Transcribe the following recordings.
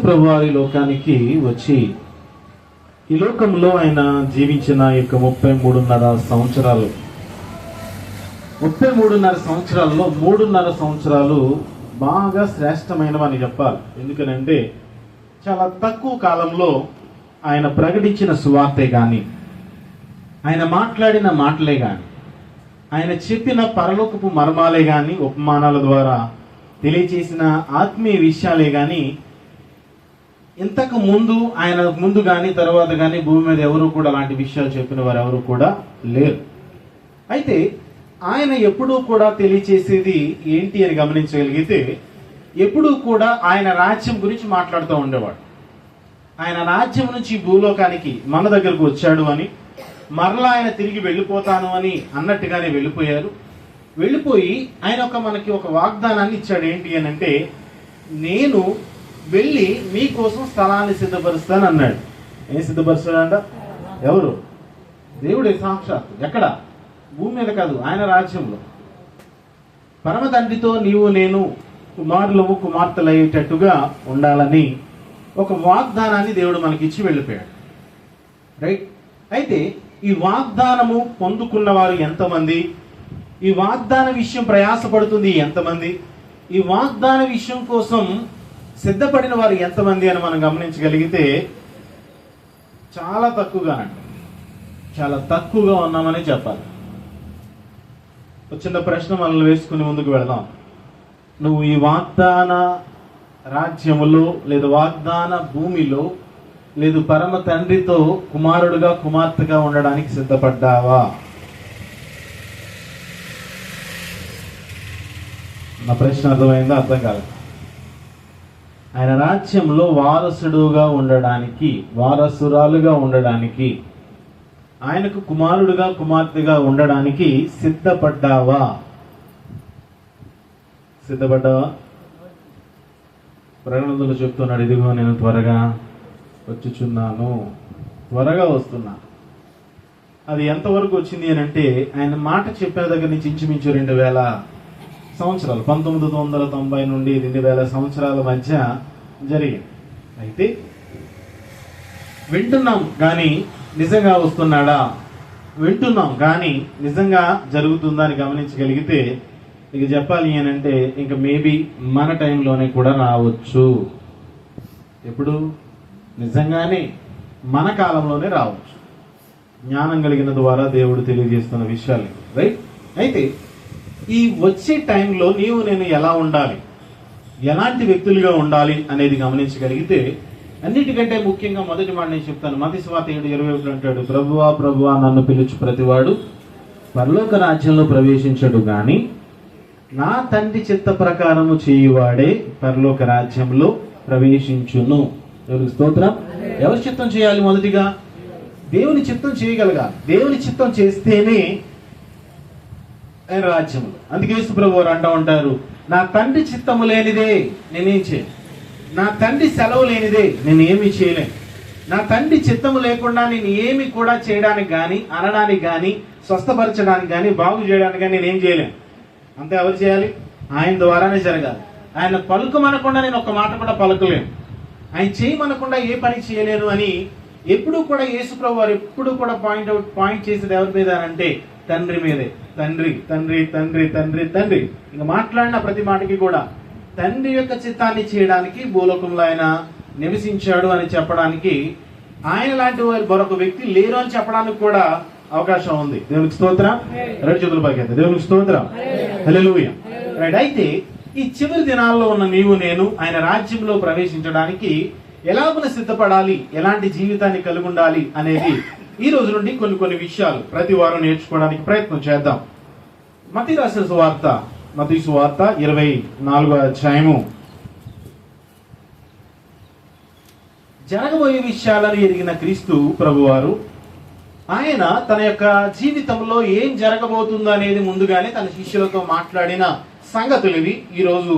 ప్రభువారి లోకానికి వచ్చి ఈ లోకంలో ఆయన జీవించిన యొక్క 33.5 సంవత్సరాలు 33.5 సంవత్సరాల్లో 3.5 సంవత్సరాలు బాగా శ్రేష్టమైనవని చెప్పాలి. ఎందుకనంటే చాలా తక్కువ కాలంలో ఆయన ప్రకటించిన సువార్తే కానీ, ఆయన మాట్లాడిన మాటలే కానీ, ఆయన చెప్పిన పరలోకపు మర్మాలే కానీ, ఉపమానాల ద్వారా తెలియచేసిన ఆత్మీయ విషయాలే కానీ, ఇంతకు ముందు ఆయన ముందు కానీ తర్వాత కానీ భూమి మీద ఎవరు కూడా అలాంటి విషయాలు చెప్పిన వారు ఎవరు కూడా లేరు. అయితే ఆయన ఎప్పుడూ కూడా తెలియచేసేది ఏంటి అని గమనించగలిగితే, ఎప్పుడూ కూడా ఆయన రాజ్యం గురించి మాట్లాడుతూ ఉండేవాడు. ఆయన రాజ్యం నుంచి భూలోకానికి మన దగ్గరకు వచ్చాడు అని, మరలా ఆయన తిరిగి వెళ్ళిపోతాను అని అన్నట్టుగానే వెళ్ళిపోయారు. వెళ్ళిపోయి ఆయన మనకి ఒక వాగ్దానాన్ని ఇచ్చాడు. ఏంటి అని అంటే, నేను వెళ్ళి మీకోసం స్థలాన్ని సిద్ధపరుస్తాను అన్నాడు. ఏం సిద్ధపరుస్తాడంట? ఎవరు? దేవుడే సాక్షాత్. ఎక్కడ? భూమి మీద కాదు, ఆయన రాజ్యంలో. పరమ తండ్రితో నీవు నేను కుమారులము కుమార్తెలయ్యేటట్టుగా ఉండాలని ఒక వాగ్దానాన్ని దేవుడు మనకిచ్చి వెళ్ళిపోయాడు. రైట్? అయితే ఈ వాగ్దానము పొందుకున్న వారు ఎంతమంది? ఈ వాగ్దాన విషయం ప్రయాసపడుతుంది ఎంతమంది? ఈ వాగ్దాన విషయం కోసం సిద్ధపడిన వారు ఎంతమంది అని మనం గమనించగలిగితే చాలా తక్కువగా, అంటే చాలా తక్కువగా ఉన్నామని చెప్పాలి. ఒక చిన్న ప్రశ్న మనల్ని వేసుకుని ముందుకు వెళదాం. నువ్వు ఈ వాగ్దాన రాజ్యములో లేదా వాగ్దాన భూమిలో లేదు పరమ తండ్రితో కుమారుడుగా కుమార్తెగా ఉండడానికి సిద్ధపడ్డావా? నా ప్రశ్న అర్థమైందా? అర్థం కాదు. ఆయన రాజ్యంలో వారసుడుగా ఉండడానికి, వారసురాలుగా ఉండడానికి, ఆయనకు కుమారుడుగా కుమార్తెగా ఉండడానికి సిద్ధపడ్డావా? సిద్ధపడ్డావా? ప్రకటనలో చెప్తున్నాడు, ఇదిగో నేను త్వరగా వచ్చుచున్నాను, త్వరగా వస్తున్నా. అది ఎంతవరకు వచ్చింది అని అంటే, ఆయన మాట చెప్పిన దగ్గర నుంచి ఇంచుమించు 2000 సంవత్సరాలు, 1990 నుండి 2000 సంవత్సరాల మధ్య జరిగింది. అయితే వింటున్నాం కానీ నిజంగా వస్తున్నాడా? వింటున్నాం కానీ నిజంగా జరుగుతుందా అని గమనించగలిగితే, ఇక చెప్పాలి అని అంటే ఇంకా మేబీ మన టైంలోనే కూడా రావచ్చు. ఎప్పుడు? నిజంగానే మన కాలంలోనే రావచ్చు. జ్ఞానం కలిగిన ద్వారా దేవుడు తెలియజేస్తున్న విషయాలు. రైట్? అయితే ఈ వచ్చే టైంలో నీవు నేను ఎలా ఉండాలి, ఎలాంటి వ్యక్తులుగా ఉండాలి అనేది గమనించగలిగితే, అన్నిటికంటే ముఖ్యంగా మొదటి మాట నేను చెప్తాను. మత్తయి సువార్త 7:21 అంటాడు, ప్రభువా ప్రభువా నన్ను పిలుచు ప్రతివాడు పరలోక రాజ్యంలో ప్రవేశించడు గాని నా తండ్రి చిత్త ప్రకారము చేయువాడే పరలోక రాజ్యంలో ప్రవేశించును. దేవునికి స్తోత్రం. ఎవరి చిత్తం చేయాలి? మొదటిగా దేవుని చిత్తం చేయగలగాలి. దేవుని చిత్తం చేస్తేనే ఆయన రాజ్యంలో. అందుకే యేసు ప్రభువు వారు అంటూ ఉంటారు, నా తండ్రి చిత్తము లేనిదే నేనేం చేయను, నా తండ్రి సెలవు లేనిదే నేను ఏమీ చేయలేను, నా తండ్రి చిత్తము లేకుండా నేను ఏమి కూడా చేయడానికి కానీ, అనడానికి కానీ, స్వస్థపరచడానికి కానీ, బాగు చేయడానికి కానీ నేనేం చేయలేను. అంతే. ఎవరు చేయాలి? ఆయన ద్వారానే జరగాలి. ఆయన పలుకమనకుండా నేను ఒక మాట కూడా పలకలేను, ఆయన చేయమనకుండా ఏ పని చేయలేను అని ఎప్పుడు కూడా యేసు ప్రభు వారు ఎప్పుడు కూడా పాయింట్ చేసేది ఎవరి మీద అంటే తండ్రి మీదే. తండ్రి తండ్రి తండ్రి తండ్రి తండ్రి. ఇంకా మాట్లాడిన ప్రతి మాటకి కూడా తండ్రి యొక్క చిత్తాన్ని చేయడానికి భూలోకంలో ఆయన నివసించాడు అని చెప్పడానికి, ఆయన లాంటి వారు మరొక వ్యక్తి లేరు అని చెప్పడానికి కూడా అవకాశం ఉంది. దేవునికి స్తోత్రం. రెండు చేతుల పైకి దేవునికి స్తోత్రం. హల్లెలూయా. రైట్? అయితే ఈ చివరి దినాల్లో ఉన్న నీవు నేను ఆయన రాజ్యంలో ప్రవేశించడానికి ఎలాగున సిద్ధపడాలి, ఎలాంటి జీవితాన్ని కలిగి ఉండాలి అనేది ఈ రోజు నుండి కొన్ని విషయాలు ప్రతి వారం నేర్చుకోవడానికి ప్రయత్నం చేద్దాం. మత్తయి రాసిన సువార్త, మత్తయి సువార్త 24వ అధ్యాయము. జరగబోయే విషయాలను ఎరిగిన క్రీస్తు ప్రభువారు ఆయన తన యొక్క జీవితంలో ఏం జరగబోతుందో అనేది ముందుగానే తన శిష్యులతో మాట్లాడిన సంగతులు ఇవి. ఈ రోజు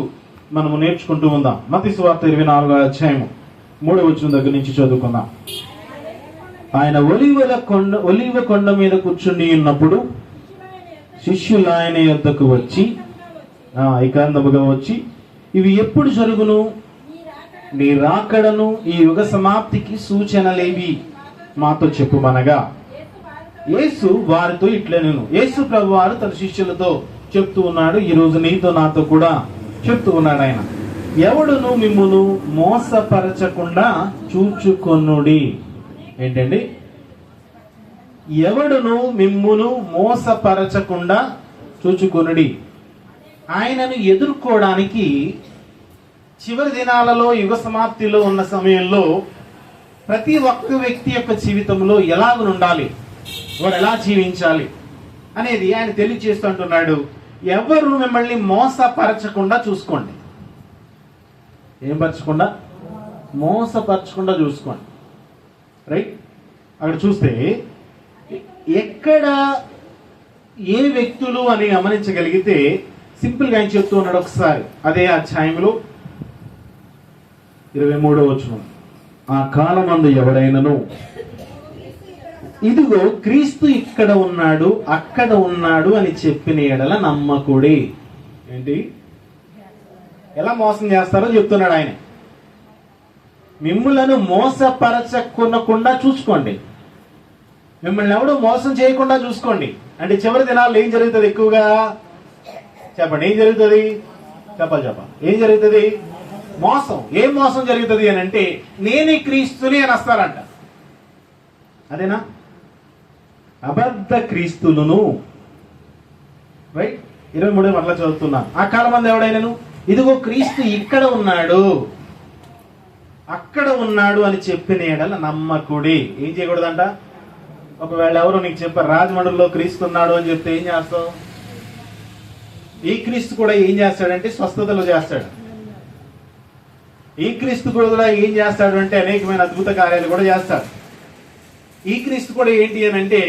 మనము నేర్చుకుంటూ ఉందాం. మత్తయి సువార్త 24వ అధ్యాయము 3వ వచనం దగ్గర నుంచి చదువుకుందాం. ఆయన ఒలీవ కొండ మీద కూర్చుని ఉన్నప్పుడు శిష్యులు ఆయన యొద్దకు వచ్చి ఏకాంతముగా వచ్చి, ఇవి ఎప్పుడు జరుగును, నీ రాకడను ఈ యుగ సమాప్తికి సూచనలేవి మాతో చెప్పుమనగా, యేసు వారితో ఇట్లనెను. యేసు ప్రభు వారు తన శిష్యులతో చెప్తూ ఉన్నాడు, ఈ రోజు నీతో నాతో కూడా చెప్తూ ఉన్నాడు ఆయన. ఎవడును మిమ్మును మోసపరచకుండా చూచుకొనుడి. ఏంటండి? ఎవడును మిమ్మును మోసపరచకుండా చూచుకొనుడి. ఆయనను ఎదుర్కోవడానికి చివరి దినాలలో యుగ సమాప్తిలో ఉన్న సమయంలో ప్రతి ఒక్క వ్యక్తి యొక్క జీవితంలో ఎలాగుండాలి, వారు ఎలా జీవించాలి అనేది ఆయన తెలియజేస్తూ అంటున్నాడు. ఎవరు మిమ్మల్ని మోసపరచకుండా చూసుకోండి. ఏం పరచకుండా? మోసపరచకుండా చూసుకోండి. రైట్? అక్కడ చూస్తే ఎక్కడ ఏ వ్యక్తులు అని గమనించగలిగితే సింపుల్ గా ఆయన చెప్తూ ఉన్నాడు. ఒకసారి అదే అధ్యాయంలో 23వ వచనం, ఆ కాలమందు ఎవడైనను ఇదిగో క్రీస్తు ఇక్కడ ఉన్నాడు అక్కడ ఉన్నాడు అని చెప్పిన ఎడల నమ్మకుడి. ఏంటి? ఎలా మోసం చేస్తారో చెప్తున్నాడు ఆయన. మిమ్మల్ని మోసపరచకుండా చూసుకోండి. మిమ్మల్ని ఎవడు మోసం చేయకుండా చూసుకోండి. అంటే చివరి దినాల్లో ఏం జరుగుతుంది? ఎక్కువగా చెప్పండి, ఏం జరుగుతుంది? చెప్పాలి. ఏం జరుగుతుంది? మోసం. ఏం మోసం జరుగుతుంది అని అంటే, నేనే క్రీస్తుని అని వస్తారంట. అదేనా? అబద్ధ క్రీస్తులను. రైట్? 23 మరలా చదువుతున్నా. ఆ కాలం మంది ఎవడైనను ఇదిగో క్రీస్తు ఇక్కడ ఉన్నాడు అక్కడ ఉన్నాడు అని చెప్పిన ఎడల నమ్మకుడి. ఏం చేయకూడదంట? ఒకవేళ ఎవరు నీకు చెప్పారు రాజమండ్రిలో క్రీస్తు ఉన్నాడు అని చెప్తే ఏం చేస్తావు? ఈ క్రీస్తు కూడా ఏం చేస్తాడంటే స్వస్థతలు చేస్తాడు. ఈ క్రీస్తు కూడా ఏం చేస్తాడు అంటే అనేకమైన అద్భుత కార్యాలు కూడా చేస్తాడు. ఈ క్రీస్తు కూడా ఏంటి అని అంటే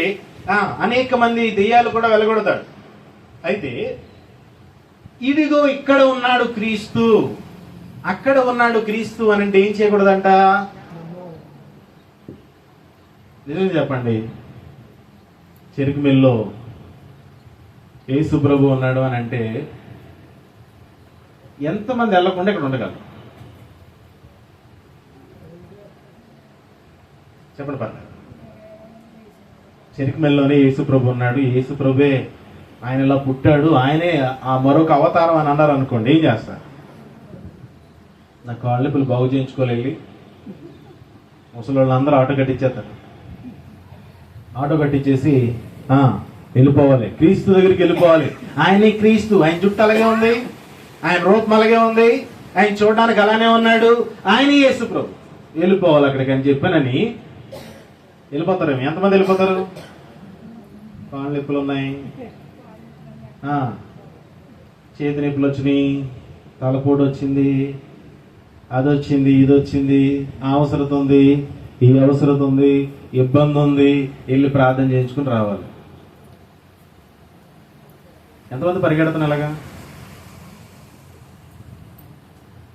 అనేక మంది దెయ్యాలు కూడా వెలగొడతాడు. అయితే ఇదిగో ఇక్కడ ఉన్నాడు క్రీస్తు అక్కడ ఉన్నాడు క్రీస్తు అని అంటే ఏం చేయకూడదంట? నిజం చెప్పండి, చెరుకు మిల్లో యేసు ప్రభు ఉన్నాడు అని అంటే ఎంతమంది వెళ్ళకుండా ఇక్కడ ఉండగలరు? చెప్పండి పర్లేదు. చెరుకు మిల్లోనే యేసు ప్రభు ఉన్నాడు, యేసు ప్రభువే ఆయన ఇలా పుట్టాడు, ఆయనే ఆ మరొక అవతారం అని అన్నారు అనుకోండి, ఏం చేస్తారు? నా కాళ్ళు ఇప్పుడు బాగు చేయించుకోలేళ్ళి ముసలి వాళ్ళందరూ ఆటో కట్టించేస్తారు. ఆటో కట్టించేసి వెళ్ళిపోవాలి, క్రీస్తు దగ్గరికి వెళ్ళిపోవాలి. ఆయనే క్రీస్తు, ఆయన జుట్టు అలాగే ఉంది, ఆయన రూపం అలాగే ఉంది, ఆయన చూడడానికి అలానే ఉన్నాడు, ఆయనే యేసు ప్రభు, వెళ్ళిపోవాలి అక్కడికి అని చెప్పానని వెళ్ళిపోతారు. ఎంతమంది వెళ్ళిపోతారు? కాళ్ళు నొప్పులు ఉన్నాయి, చేతి నొప్పులు వచ్చినాయి, తలపోటు వచ్చింది, అది వచ్చింది, ఇది వచ్చింది, ఆ అవసరత ఉంది, ఈ అవసరత ఉంది, ఇబ్బంది ఉంది, వెళ్ళి ప్రార్థన చేయించుకుని రావాలి. ఎంతమంది పరిగెడుతున్నా అలాగా?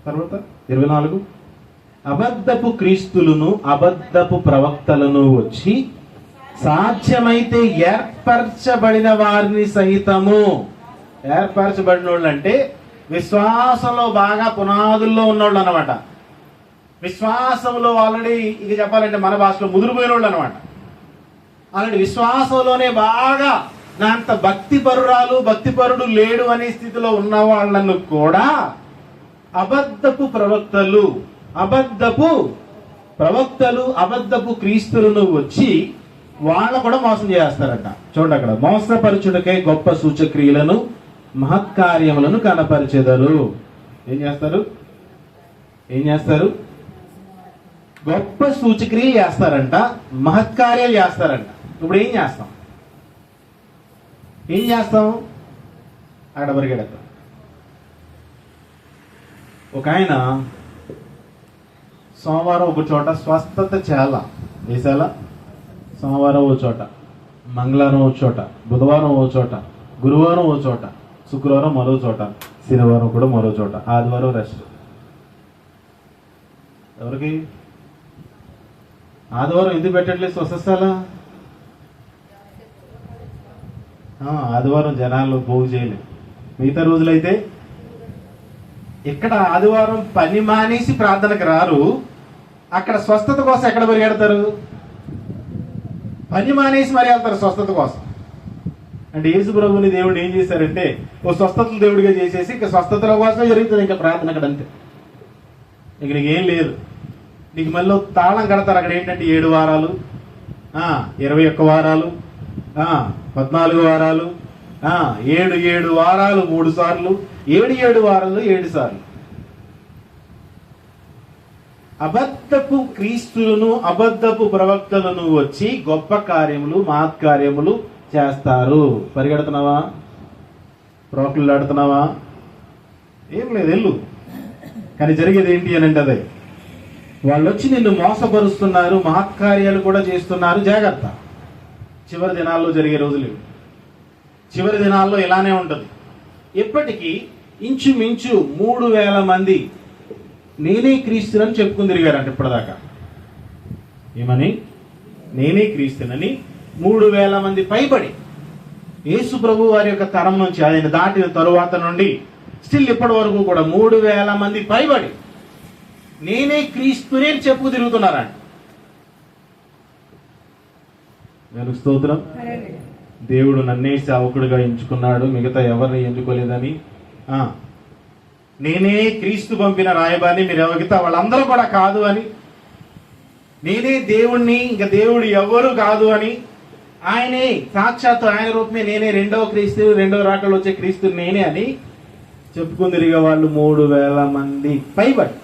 తర్వాత 24, అబద్ధపు క్రీస్తులను అబద్ధపు ప్రవక్తలను వచ్చి సాధ్యమైతే ఏర్పరచబడిన వారిని సహితము. ఏర్పరచబడిన వాళ్ళు అంటే విశ్వాసంలో బాగా పునాదుల్లో ఉన్నోళ్ళు అనమాట. విశ్వాసంలో ఆల్రెడీ ఇక చెప్పాలంటే మన భాషలో ముదిరిపోయిన వాళ్ళు అనమాట. అలాంటి విశ్వాసంలోనే బాగా నా అంత భక్తిపరురాలు భక్తిపరుడు లేడు అనే స్థితిలో ఉన్న వాళ్ళను కూడా అబద్ధపు ప్రవక్తలు అబద్ధపు క్రీస్తులను వచ్చి వాళ్ళ కూడా మోసం చేస్తారట. చూడండి అక్కడ, మోసపరచుటకై గొప్ప సూచక్రియలను మహత్కార్యములను కనపరిచెదరు. ఏం చేస్తారు? గొప్ప సూచక్రియ చేస్తారంట, మహత్కార్యాలు చేస్తారంట. ఇప్పుడు ఏం చేస్తాం? అక్కడ పరిగెడతాం. ఒక ఆయన సోమవారం ఒక చోట స్వస్థత చాలా వేసాల, సోమవారం ఓ చోట, మంగళవారం ఓ చోట, బుధవారం ఓ చోట, గురువారం ఓ చోట, శుక్రవారం మరో చోట, శనివారం కూడా మరో చోట, ఆదివారం రెస్ట్. ఎవరికి ఆదివారం ఎందుకు పెట్టట్లేదు స్వస్థల? ఆదివారం జనాలు పోగు చేయలేదు. మిగతా రోజులైతే ఇక్కడ ఆదివారం పని మానేసి ప్రార్థనకు రారు, అక్కడ స్వస్థత కోసం ఎక్కడ పరిగెడతారు? పని మానేసి మరి వెళ్తారు స్వస్థత కోసం. అంటే యేసు ప్రభుని దేవుడు ఏం చేశారంటే ఓ స్వస్థతల దేవుడిగా చేసేసి ఇంకా స్వస్థతల కోసమే జరుగుతుంది ఇంకా ప్రార్థన అక్కడ, అంతే. ఇక నీకు ఏం లేదు. నీకు మళ్ళీ తాళం కడతారు అక్కడ. ఏంటంటే 7 వారాలు, 21 వారాలు, 14 వారాలు, 7 వారాలు 3 సార్లు, 7 వారాలు 7 సార్లు. అబద్ధపు క్రీస్తులను, అబద్ధపు ప్రవక్తలను వచ్చి గొప్ప కార్యములు, మహత్కార్యములు చేస్తారు. పరిగెడుతున్నావా? ప్రవక్తలు ఆడుతున్నావా? ఏం లేదు, వెళ్ళు. కానీ జరిగేది ఏంటి అని అంటే అదే, వాళ్ళు వచ్చి నిన్ను మోసపరుస్తున్నారు, మహత్కార్యాలు కూడా చేస్తున్నారు. జాగ్రత్త. చివరి దినాల్లో జరిగే రోజులు, చివరి దినాల్లో ఇలానే ఉంటుంది. ఇప్పటికీ ఇంచుమించు 3000 మంది నేనే క్రీస్తునని చెప్పుకుని తిరిగారంట ఇప్పటిదాకా. ఏమని? నేనే క్రీస్తునని 3000 మంది పైబడి యేసు ప్రభు వారి యొక్క తరం నుంచి, ఆయన దాటిన తరువాత నుండి స్టిల్ ఇప్పటి వరకు కూడా 3000 మంది పైబడి నేనే క్రీస్తునే చెప్పు తిరుగుతున్నారంట. నేను స్తోత్రం. దేవుడు నన్నే సేవకుడిగా ఎంచుకున్నాడు, మిగతా ఎవరిని ఎంచుకోలేదని. నేనే క్రీస్తు పంపిన రాయబారిని, మీరు మిగతా వాళ్ళందరూ కూడా కాదు అని, నేనే దేవుణ్ణి, ఇంకా దేవుడు ఎవరు కాదు అని, ఆయనే సాక్షాత్తు ఆయన రూపమే, నేనే రెండవ క్రీస్తు, రెండవ రాకల్లో వచ్చే క్రీస్తు నేనే అని చెప్పుకుని తిరిగే వాళ్ళు 3000 మంది పైబడి.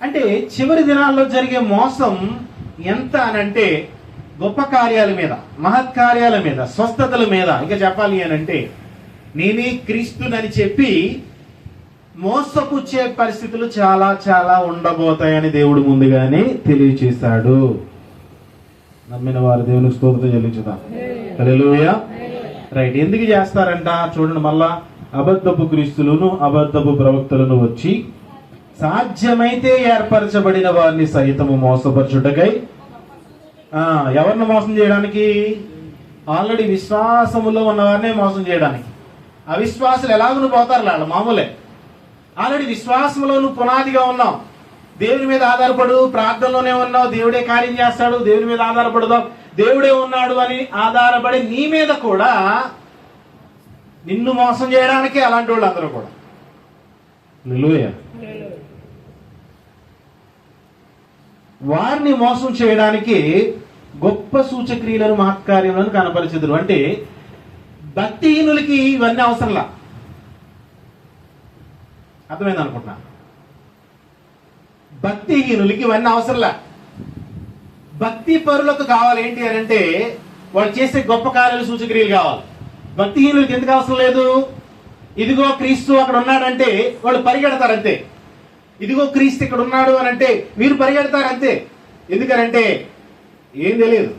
అంటే చివరి దినాల్లో జరిగే మోసం ఎంత అనంటే గొప్ప కార్యాల మీద, మహత్కార్యాల మీద, స్వస్థతల మీద. ఇంకా చెప్పాలి అనంటే నేనే క్రీస్తునని చెప్పి మోసపుచ్చే పరిస్థితులు చాలా చాలా ఉండబోతాయని దేవుడు ముందుగానే తెలియచేశాడు. నమ్మిన వారు దేవునికి స్తోత్రం చెల్లించుదాం. హల్లెలూయా. రైట్. ఎందుకు చేస్తారంట చూడండి. మళ్ళా అబద్ధపు క్రీస్తులను, అబద్ధపు ప్రవక్తలను వచ్చి సాధ్యమైతే ఏర్పరచబడిన వారిని సహితము మోసపరచుటకై. ఎవరిని మోసం చేయడానికి? ఆల్రెడీ విశ్వాసములో ఉన్నవారినే మోసం చేయడానికి. అవిశ్వాసులు ఎలాగూ పోతారు, వాళ్ళు మామూలే. ఆల్రెడీ విశ్వాసంలో నువ్వు పునాదిగా ఉన్నావు, దేవుని మీద ఆధారపడు, ప్రార్థనలోనే ఉన్నావు, దేవుడే కార్యం చేస్తాడు, దేవుని మీద ఆధారపడదాం, దేవుడే ఉన్నాడు అని ఆధారపడి నీ మీద కూడా నిన్ను మోసం చేయడానికి అలాంటి వాళ్ళు అందరూ కూడా. హల్లెలూయా. వారిని మోసం చేయడానికి గొప్ప సూచక్రియలను, మహత్కార్యములను కనపరిచెదరు. అంటే భక్తిహీనులకి ఇవన్నీ అవసరంలా. అర్థమైంది అనుకుంటున్నా. భక్తిహీనులకి ఇవన్నీ అవసరంలా. భక్తి పరులకు కావాలి ఏంటి అని అంటే వాళ్ళు చేసే గొప్ప కార్యాలు, సూచక్రియలు కావాలి. భక్తిహీనులకి ఎందుకు అవసరం లేదు? ఇదిగో క్రీస్తు అక్కడ ఉన్నాడంటే వాళ్ళు పరిగెడతారంతే. ఇదిగో క్రీస్తు ఇక్కడ ఉన్నాడు అని అంటే మీరు పరిగెడతారంతే. ఎందుకనంటే ఏం తెలియదు,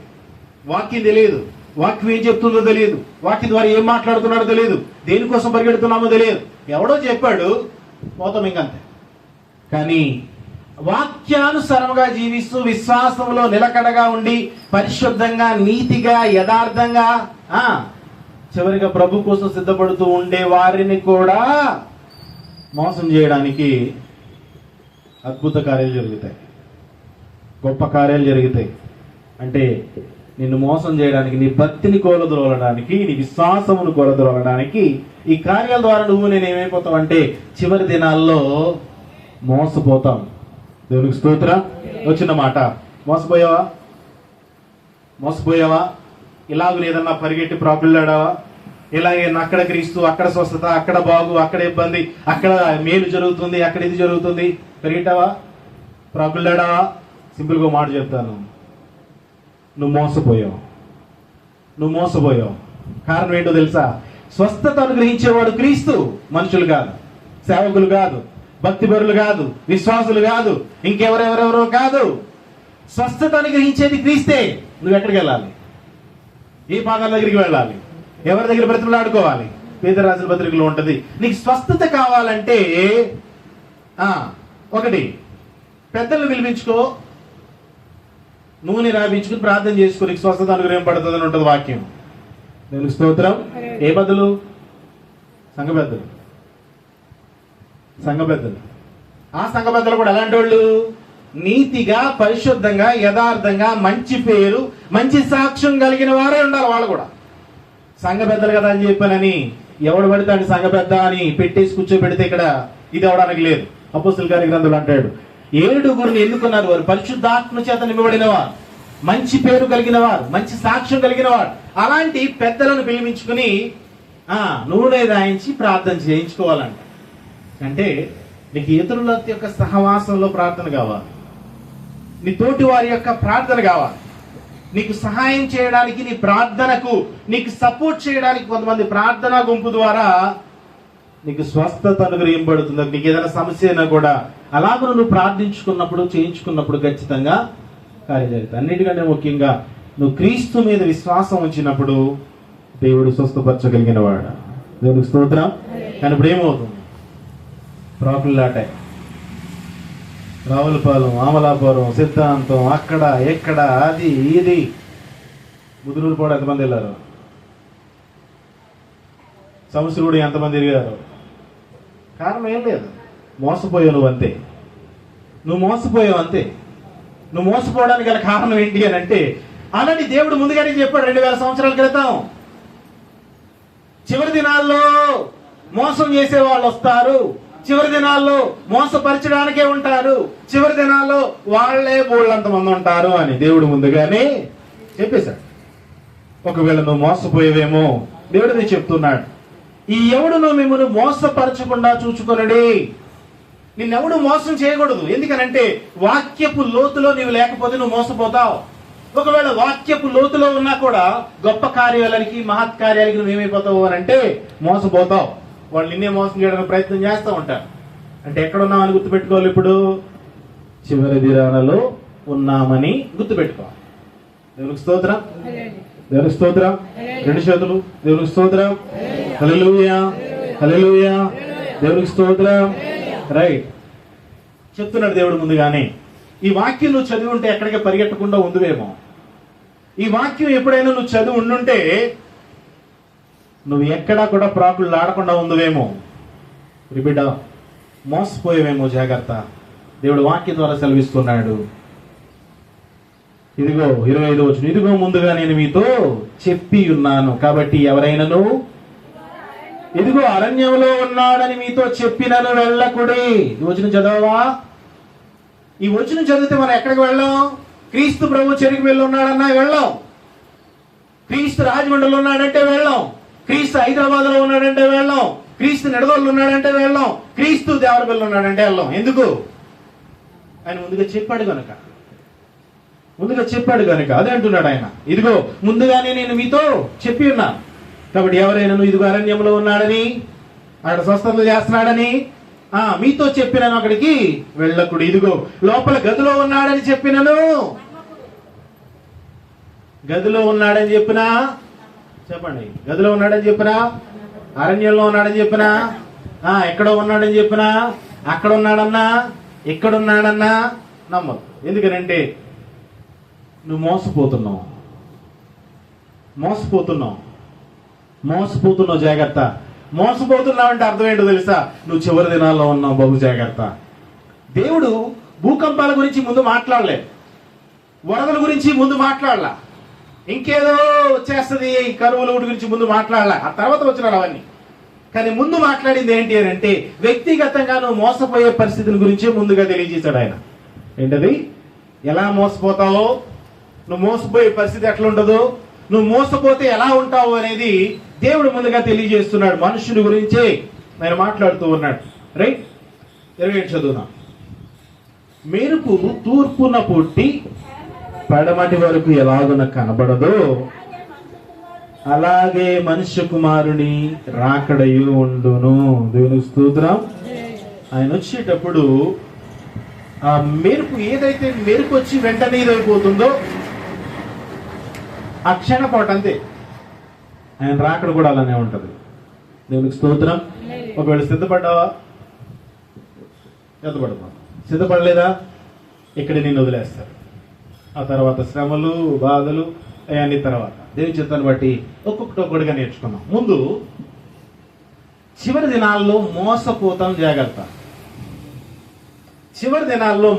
వాక్యం తెలియదు, వాక్యం ఏం చెప్తుందో తెలియదు, వాక్యం ద్వారా ఏం మాట్లాడుతున్నాడో తెలియదు, దేనికోసం పరిగెడుతున్నామో తెలియదు. ఎవడో చెప్పాడు, పోతాం ఇంకంతే. కానీ వాక్యానుసారంగా జీవిస్తూ విశ్వాసంలో నిలకడగా ఉండి పరిశుద్ధంగా, నీతిగా, యథార్థంగా చివరిగా ప్రభు కోసం సిద్ధపడుతూ ఉండే వారిని కూడా మోసం చేయడానికి అద్భుత కార్యాలు జరుగుతాయి, గొప్ప కార్యాలు జరుగుతాయి. అంటే నిన్ను మోసం చేయడానికి, నీ భక్తిని కోలద్రోలడానికి, నీ విశ్వాసమును కోలద్రోలడానికి ఈ కార్యాల ద్వారా నువ్వు నేను ఏమైపోతావు అంటే చివరి దినాల్లో మోసపోతాం. దేవునికి స్తోత్రం. వచ్చిన మాట. మోసపోయావా? మోసపోయావా? ఇలాగ లేదన్నా పరిగెట్టి ప్రాకులాడావా? ఇలాగే అక్కడ క్రీస్తు, అక్కడ స్వస్థత, అక్కడ బాగు, అక్కడ ఇబ్బంది, అక్కడ మేలు జరుగుతుంది, అక్కడ ఇది జరుగుతుంది, పరిగెట్టావా? ప్రాకులాడావా? సింపుల్గా మాట చెప్తాను, నువ్వు మోసపోయావు. నువ్వు మోసపోయావు. కారణం ఏంటో తెలుసా? స్వస్థత అనుగ్రహించేవాడు క్రీస్తు, మనుషులు కాదు, సేవకులు కాదు, భక్తిపరులు కాదు, విశ్వాసులు కాదు, ఇంకెవరెవరెవరో కాదు. స్వస్థత అనుగ్రహించేది క్రీస్తే. నువ్వు ఎక్కడికి వెళ్ళాలి? ఏ పాదాల దగ్గరికి వెళ్ళాలి? ఎవరి దగ్గర బ్రతిమలాడుకోవాలి? పేదరాజుల పత్రికలో ఉంటది. నీకు స్వస్థత కావాలంటే ఒకటి, పెద్దలను పిలిపించుకో, నూనె రాయించుకుని ప్రార్థన చేసుకో, నీకు స్వస్థత అనుగ్రహం పడుతుంది అని ఉంటుంది వాక్యం. దేవునికి స్తోత్రం. ఏ పెద్దలు? సంఘ పెద్దలు. సంఘ పెద్దలు. ఆ సంఘ పెద్దలు కూడా ఎలాంటి వాళ్ళు? నీతిగా, పరిశుద్ధంగా, యథార్థంగా, మంచి పేరు, మంచి సాక్ష్యం కలిగిన వారే ఉండాలి. వాళ్ళు కూడా సంఘ పెద్దలు కదా అని చెప్పానని ఎవడు పడితే అని సంఘ పెద్ద అని పెట్టేసి కూర్చోబెడితే ఇక్కడ ఇది అవడానికి లేదు. అపోస్తలుల కార్యగ్రంథంలో అంటాడు, 7 ఎన్నుకున్నారు, వారు పరిశుద్ధాత్మ చేత నింపబడిన వారు, మంచి పేరు కలిగిన వారు, మంచి సాక్ష్యం కలిగిన వారు. అలాంటి పెద్దలను పిలిపించుకుని నూనె రాయించి ప్రార్థన చేయించుకోవాలంట. అంటే నీకు ఇతరుల యొక్క సహవాసంలో ప్రార్థన కావాలి, నీ తోటి వారి యొక్క ప్రార్థన కావాలి, నీకు సహాయం చేయడానికి, నీ ప్రార్థనకు నీకు సపోర్ట్ చేయడానికి కొంతమంది ప్రార్థనా గుంపు ద్వారా నీకు స్వస్థత అనుగ్రహింపబడుతుంది. నీకు ఏదైనా సమస్య అయినా కూడా అలాగ నువ్వు ప్రార్థించుకున్నప్పుడు, చేయించుకున్నప్పుడు ఖచ్చితంగా కార్యం జరుగుతుంది. అన్నిటికంటే ముఖ్యంగా నువ్వు క్రీస్తు మీద విశ్వాసం ఉంచినప్పుడు దేవుడు స్వస్థపరచగలిగిన వాడు. దేవుడికి స్తోత్రం. కానీ ఇప్పుడు ఏమవుతుంది? ప్రాకులాట, రావులపాలెం, అమలాపురం, సిద్ధాంతం, అక్కడ ఎక్కడ అది ఇది. ముదురులు కూడా ఎంతమంది వెళ్ళారు? సంవత్సరం కూడా ఎంతమంది తిరిగారు? కారణం ఏం లేదు, మోసపోయావు నువ్వు అంతే. నువ్వు మోసపోయావు అంతే. నువ్వు మోసపోవడానికి గల కారణం ఏంటి అని అంటే, అలాంటి దేవుడు ముందుగానే చెప్పాడు 2000 సంవత్సరాల క్రితం, చివరి దినాల్లో మోసం చేసే వాళ్ళు వస్తారు, చివరి దినాల్లో మోసపరచడానికే ఉంటారు, చివరి దినాల్లో వాళ్లే బోళ్ళంత మంది ఉంటారు అని దేవుడు ముందుగానే చెప్పేశాడు. ఒకవేళ నువ్వు మోసపోయేవేమో దేవుడు నీకు చెప్తున్నాడు, ఈ ఎవడును మిమ్మల్ని మోసపరచకుండా చూచుకొనడి. నిన్నెవడు మోసం చేయకూడదు. ఎందుకనంటే వాక్యపు లోతులో నీవు లేకపోతే నువ్వు మోసపోతావు. ఒకవేళ వాక్యపు లోతులో ఉన్నా కూడా గొప్ప కార్యాలకి, మహత్కార్యాలకి నువ్వు ఏమైపోతావు అని అంటే మోసపోతావు. వాళ్ళు నిన్నే మోసం చేయడానికి ప్రయత్నం చేస్తూ ఉంటారు. అంటే ఎక్కడున్నామని గుర్తుపెట్టుకోవాలి. ఇప్పుడు చివరి దినాలలో ఉన్నామని గుర్తుపెట్టుకోవాలి. దేవునికి స్తోత్రం, దేవునికి స్తోత్రం. 2 చేతులు దేవునికి స్తోత్రం. హల్లెలూయా, హల్లెలూయా, దేవునికి స్తోత్రం. రైట్, చెప్తున్నాడు దేవుడు ముందుగానే. ఈ వాక్యం నువ్వు చదివి ఉంటే ఎక్కడికి పరిగెట్టకుండా ఉందివేమో. ఈ వాక్యం ఎప్పుడైనా నువ్వు చదివి ఉండుంటే నువ్వు ఎక్కడా కూడా ప్రాకులు ఆడకుండా ఉందివేమో. బిడ్డ మోసపోయేవేమో, జాగ్రత్త. దేవుడు వాక్యం ద్వారా సెలవిస్తున్నాడు. ఇదిగో 25వ వచనం, ఇదిగో ముందుగా నేను మీతో చెప్పి ఉన్నాను కాబట్టి ఎవరైనాను ఇదిగో అరణ్యంలో ఉన్నాడని మీతో చెప్పినను వెళ్ళకుడి. ఈ వచనం చదవవా? ఈ వచనం చదివితే మనం ఎక్కడికి వెళ్ళాం? క్రీస్తు ప్రభు చెరికి వెళ్ళి ఉన్నాడన్నా వెళ్ళాం, క్రీస్తు రాజమండ్రిలో ఉన్నాడంటే వెళ్ళాం, క్రీస్తు హైదరాబాద్ లో ఉన్నాడంటే వెళ్ళాం, క్రీస్తు నిడదోళ్ళు ఉన్నాడంటే వెళ్ళాం, క్రీస్తు దేవరపల్లి ఉన్నాడంటే వెళ్ళాం. ఎందుకు? ఆయన ముందుగా చెప్పాడు కనుక, అదే అంటున్నాడు ఆయన. ఇదిగో ముందుగానే నేను మీతో చెప్పి ఉన్నాను కాబట్టి ఎవరైనా ఇదిగో అరణ్యంలో ఉన్నాడని, అక్కడ స్వస్థత చేస్తున్నాడని మీతో చెప్పినాను అక్కడికి వెళ్ళకుడు. ఇదిగో లోపల గదిలో ఉన్నాడని చెప్పినను, గదిలో ఉన్నాడని చెప్పినా, చెప్పండి, గదిలో ఉన్నాడని చెప్పినా, అరణ్యంలో ఉన్నాడని చెప్పినా, ఎక్కడో ఉన్నాడని చెప్పినా, అక్కడ ఉన్నాడన్నా, ఎక్కడున్నాడన్నా నమ్మదు. ఎందుకనంటే నువ్వు మోసపోతున్నావు. జాగ్రత్త. మోసపోతున్నావు అంటే అర్థం ఏంటో తెలుసా? నువ్వు చివరి దినాల్లో ఉన్నావు, బహు జాగ్రత్త. దేవుడు భూకంపాల గురించి ముందు మాట్లాడలేదు, వరదల గురించి ముందు మాట్లాడలా, ఇంకేదో వచ్చేస్తుంది కరువుల గురించి ముందు మాట్లాడలా, ఆ తర్వాత వచ్చినారు అవన్నీ. కానీ ముందు మాట్లాడింది ఏంటి అని అంటే వ్యక్తిగతంగా నువ్వు మోసపోయే పరిస్థితుల గురించి ముందుగా తెలియజేశాడు ఆయన. ఏంటది? ఎలా మోసపోతావో, నువ్వు మోసపోయే పరిస్థితి ఎట్లా ఉంటుందో, నువ్వు మోసపోతే ఎలా ఉంటావు అనేది దేవుడు ముందుగా తెలియజేస్తున్నాడు. మనుషుని గురించే ఆయన మాట్లాడుతూ ఉన్నాడు. రైట్, 27 చదువునా. మెరుపు తూర్పున పుట్టి పడమటి వరకు ఎలాగున కనబడదో అలాగే మనుష్య కుమారుని రాకడయు ఉండును. దేవునికి స్తోత్రం. ఆయన వచ్చేటప్పుడు ఆ మెరుపు, ఏదైతే మెరుపు వచ్చి వెంటనే ఇదైపోతుందో ఆ క్షణపాటు అంతే. ఆయన రాకడ కూడా అలానే ఉంటది. దేవునికి స్తోత్రం. ఒకవేళ సిద్ధపడ్డావా? సిద్ధపడలేదా? ఇక్కడ నిన్ను వదిలేస్తారు. ఆ తర్వాత శ్రమలు, బాధలు అవన్నీ తర్వాత దేవుని చిత్తాన్ని బట్టి ఒక్కొక్కటిగా నేర్చుకున్నాం. ముందు చివరి దినాల్లో మోసపోతాం, జాగ్రత్త. చివరి దినాల్లో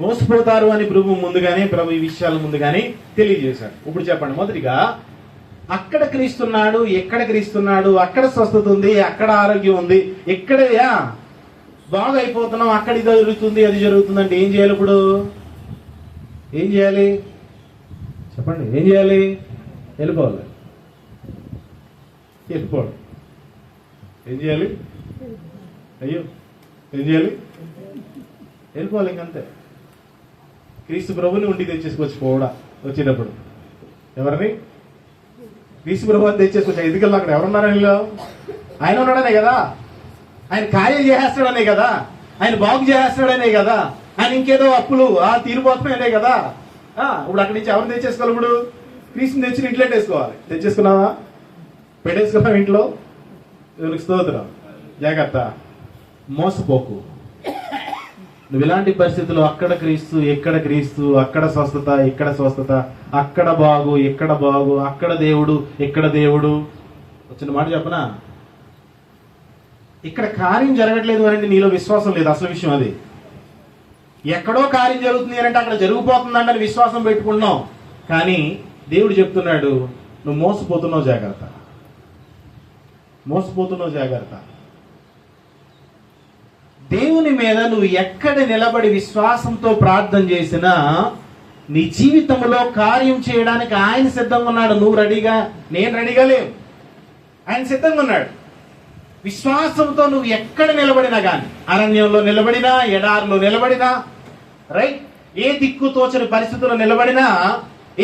మోసపోతారు అని ప్రభు ఈ విషయాలు ముందుగానే తెలియజేశాడు. ఇప్పుడు చెప్పండి, మొదటిగా అక్కడ క్రీస్తున్నాడు, ఎక్కడ క్రీస్తున్నాడు, అక్కడ స్వస్థత ఉంది, అక్కడ ఆరోగ్యం ఉంది, ఎక్కడ బాగా అయిపోతున్నాం, అక్కడ ఇది జరుగుతుంది అది జరుగుతుంది అంటే ఏం చేయాలి? ఇప్పుడు ఏం చేయాలి చెప్పండి? ఏం చేయాలి? వెళ్ళిపోవాలి. ఏం చేయాలి? అయ్యో ఏం చేయాలి? వెళ్ళిపోవాలి. ఇంకంతే. క్రీస్తు ప్రభుని ఉండి తెచ్చేసుకోవచ్చు కూడా వచ్చేటప్పుడు. ఎవరిని? క్రీస్తు ప్రభుని తెచ్చేసుకోవచ్చు. ఎందుకల్లా అక్కడ ఎవరున్నారు? ఆయన ఉన్నాడనే కదా, ఆయన కార్యం చేసేస్తాడనే కదా, ఆయన బాగు చేసేస్తాడనే కదా, ఆయన ఇంకేదో అప్పులు తీరిపోతున్నాయనే కదా. ఇప్పుడు అక్కడి నుంచి ఎవరు తెచ్చేసుకోవాలి? ఇప్పుడు క్రీస్తుని తెచ్చి ఇంట్లో వేసుకోవాలి. తెచ్చేసుకున్నావా? పెట్టేసుకున్నావా ఇంట్లో? స్తోత్రం. జాగ్రత్త, మోసపోకు. నువ్వు ఇలాంటి పరిస్థితుల్లో అక్కడ క్రీస్తు, ఎక్కడ క్రీస్తు, అక్కడ స్వస్థత, ఇక్కడ స్వస్థత, అక్కడ బాగు, ఇక్కడ బాగు, అక్కడ దేవుడు, ఎక్కడ దేవుడు. వచ్చిన మాట చెప్పనా? ఇక్కడ కార్యం జరగట్లేదు అని నీలో విశ్వాసం లేదు. అసలు విషయం అది. ఎక్కడో కార్యం జరుగుతుంది అంటే అక్కడ జరిగిపోతుందంటే విశ్వాసం పెట్టుకున్నావు. కానీ దేవుడు చెప్తున్నాడు, నువ్వు మోసపోతున్నావు, జాగ్రత్త. దేవుని మీద నువ్వు ఎక్కడ నిలబడి విశ్వాసంతో ప్రార్థన చేసినా నీ జీవితంలో కార్యం చేయడానికి ఆయన సిద్ధంగా ఉన్నాడు. నువ్వు రెడీగా, నేను రెడీగా లేవు. ఆయన సిద్ధంగా ఉన్నాడు. విశ్వాసంతో నువ్వు ఎక్కడ నిలబడినా కానీ, అరణ్యంలో నిలబడినా, ఎడారిలో నిలబడినా, రైట్, ఏ దిక్కు తోచని పరిస్థితుల్లో నిలబడినా,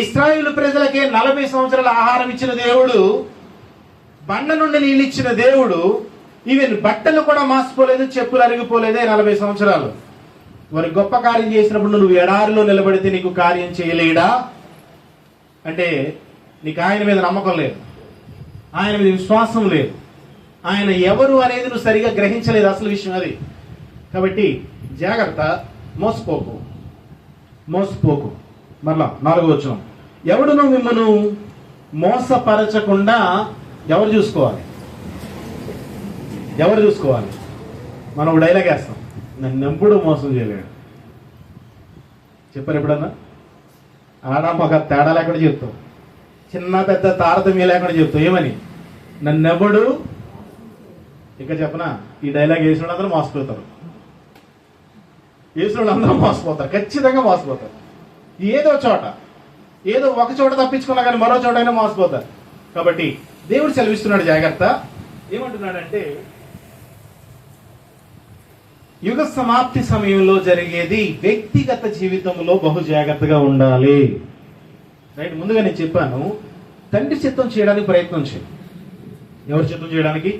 ఇశ్రాయేలు ప్రజలకే 40 సంవత్సరాల ఆహారం ఇచ్చిన దేవుడు, బండ నుండి నీళ్ళు ఇచ్చిన దేవుడు, ఈవెన్ బట్టలు కూడా మాసిపోలేదు, చెప్పులు అరిగిపోలేదే 40 సంవత్సరాలు. మరి గొప్ప కార్యం చేసినప్పుడు నువ్వు ఎడారిలో నిలబడితే నీకు కార్యం చేయలేడా అంటే నీకు ఆయన మీద నమ్మకం లేదు, ఆయన మీద విశ్వాసం లేదు, ఆయన ఎవరు అనేది నువ్వు సరిగా గ్రహించలేదు. అసలు విషయం అది. కాబట్టి జాగ్రత్త, మోసపోకు. మరలా 4వ వచనం, ఎవడును మిమ్మను మోసపరచకుండా ఎవరు చూసుకోవాలి? మనం ఒక డైలాగ్ వేస్తాం, నన్ను ఎప్పుడు మోసం చేయలేడు. చెప్పారు ఎప్పుడన్నా? ఆడ మగ తేడా లేకుండా చెప్తాం, చిన్న పెద్ద తారతమ్యం లేకుండా చెప్తాం. ఏమని? నన్నెవడు. ఇక చెప్పనా, ఈ డైలాగ్ వేసిన వాళ్ళందరూ మోసపోతారు. ఖచ్చితంగా మోసపోతారు. ఏదో ఒక చోట తప్పించుకున్నా కానీ మరో చోట అయినా మోసపోతారు. కాబట్టి దేవుడు సెలవిస్తున్నాడు, జాగ్రత్త. ఏమంటున్నాడంటే, యుగ సమాప్తి సమయంలో జరిగేది వ్యక్తిగత జీవితంలో బహు జాగ్రత్తగా ఉండాలి. రైట్, ముందుగా నేను చెప్పాను, తండ్రి చిత్తం చేయడానికి ప్రయత్నం చేయి. ఎవరి చిత్తం చేయడానికి?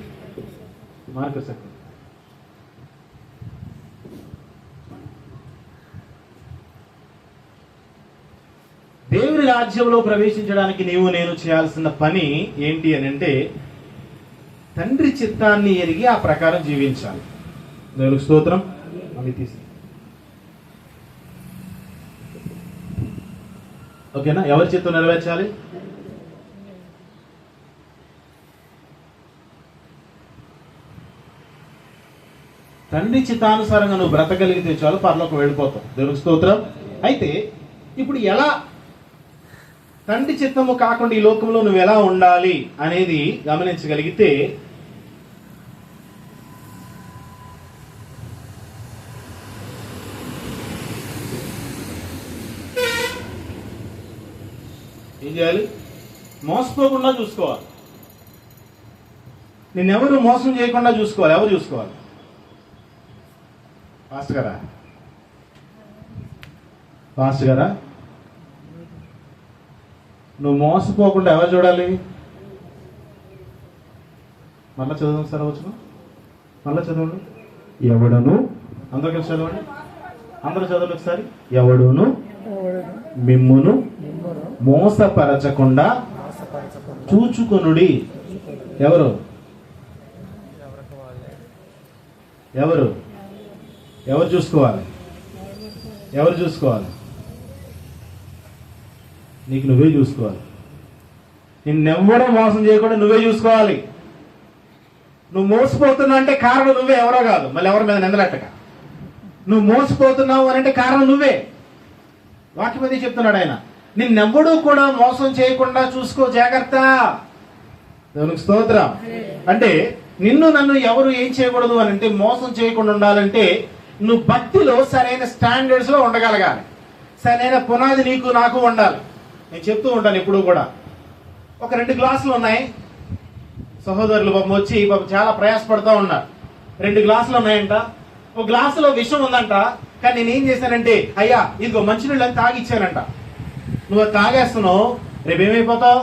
మార్కు సత్యం. దేవుని రాజ్యంలో ప్రవేశించడానికి నీవు నేను చేయాల్సిన పని ఏంటి అని అంటే, తండ్రి చిత్తాన్ని ఎరిగి ఆ ప్రకారం జీవించాలి. దేవునికి స్తోత్రం. ఓకేనా? ఎవరి చిత్తం నెరవేర్చాలి? తండ్రి చిత్తానుసారంగా నువ్వు బ్రతకగలిగితే చాలు, పరలోకి వెళ్ళిపోతావు. దేవునికి స్తోత్రం. అయితే ఇప్పుడు ఎలా తండ్రి చిత్తము కాకుండా ఈ లోకంలో నువ్వు ఎలా ఉండాలి అనేది గమనించగలిగితే, ఏం చేయాలి? మోసపోకుండా చూసుకోవాలి. నిన్నెవరు మోసం చేయకుండా చూసుకోవాలి. ఎవరు చూసుకోవాలి? పాస్టర్ గారా? నువ్వు మోసపోకుండా ఎవరు చూడాలి? మళ్ళా చదవండి సార్, వచ్చిన మళ్ళా చదవండి. ఎవడను, అందరూ కలిసి చదవండి, అందరూ చదవండి ఒకసారి. ఎవడును మిమ్మును మోసపరచకుండా చూచుకొనుడి. ఎవరు? చూసుకోవాలి? ఎవరు చూసుకోవాలి? నీకు నువ్వే చూసుకోవాలి. నిన్నెవ్వడో మోసం చేయకుండా నువ్వే చూసుకోవాలి. నువ్వు మోసపోతున్నా అంటే కారణం నువ్వే, ఎవరో కాదు. మళ్ళీ ఎవరి మీద నిందలెట్టక. నువ్వు మోసపోతున్నావు అని అంటే కారణం నువ్వే. వాక్యం అది చెప్తున్నాడు ఆయన. నిన్నెవ్వడూ కూడా మోసం చేయకుండా చూసుకో, జాగ్రత్త. దేవునికి స్తోత్రం. అంటే నిన్ను నన్ను ఎవరు ఏం చేయకూడదు అని అంటే, మోసం చేయకుండా ఉండాలంటే నువ్వు భక్తిలో సరైన స్టాండర్డ్స్ లో ఉండగలగాలి. సరైన పునాది నీకు నాకు ఉండాలి. నేను చెప్తూ ఉంటాను ఎప్పుడు కూడా, ఒక 2 గ్లాసులు ఉన్నాయి. సహోదరులు పాపం వచ్చి పాపం చాలా ప్రయాసపడుతూ ఉన్నారు. 2 గ్లాసులు ఉన్నాయంట. ఒక గ్లాసులో విషం ఉందంట. కానీ నేను ఏం చేశానంటే, అయ్యా ఇదిగో మంచినీళ్ళు అని తాగిచ్చానంట. నువ్వు అది తాగేస్తున్నావు, రేపేమైపోతావు?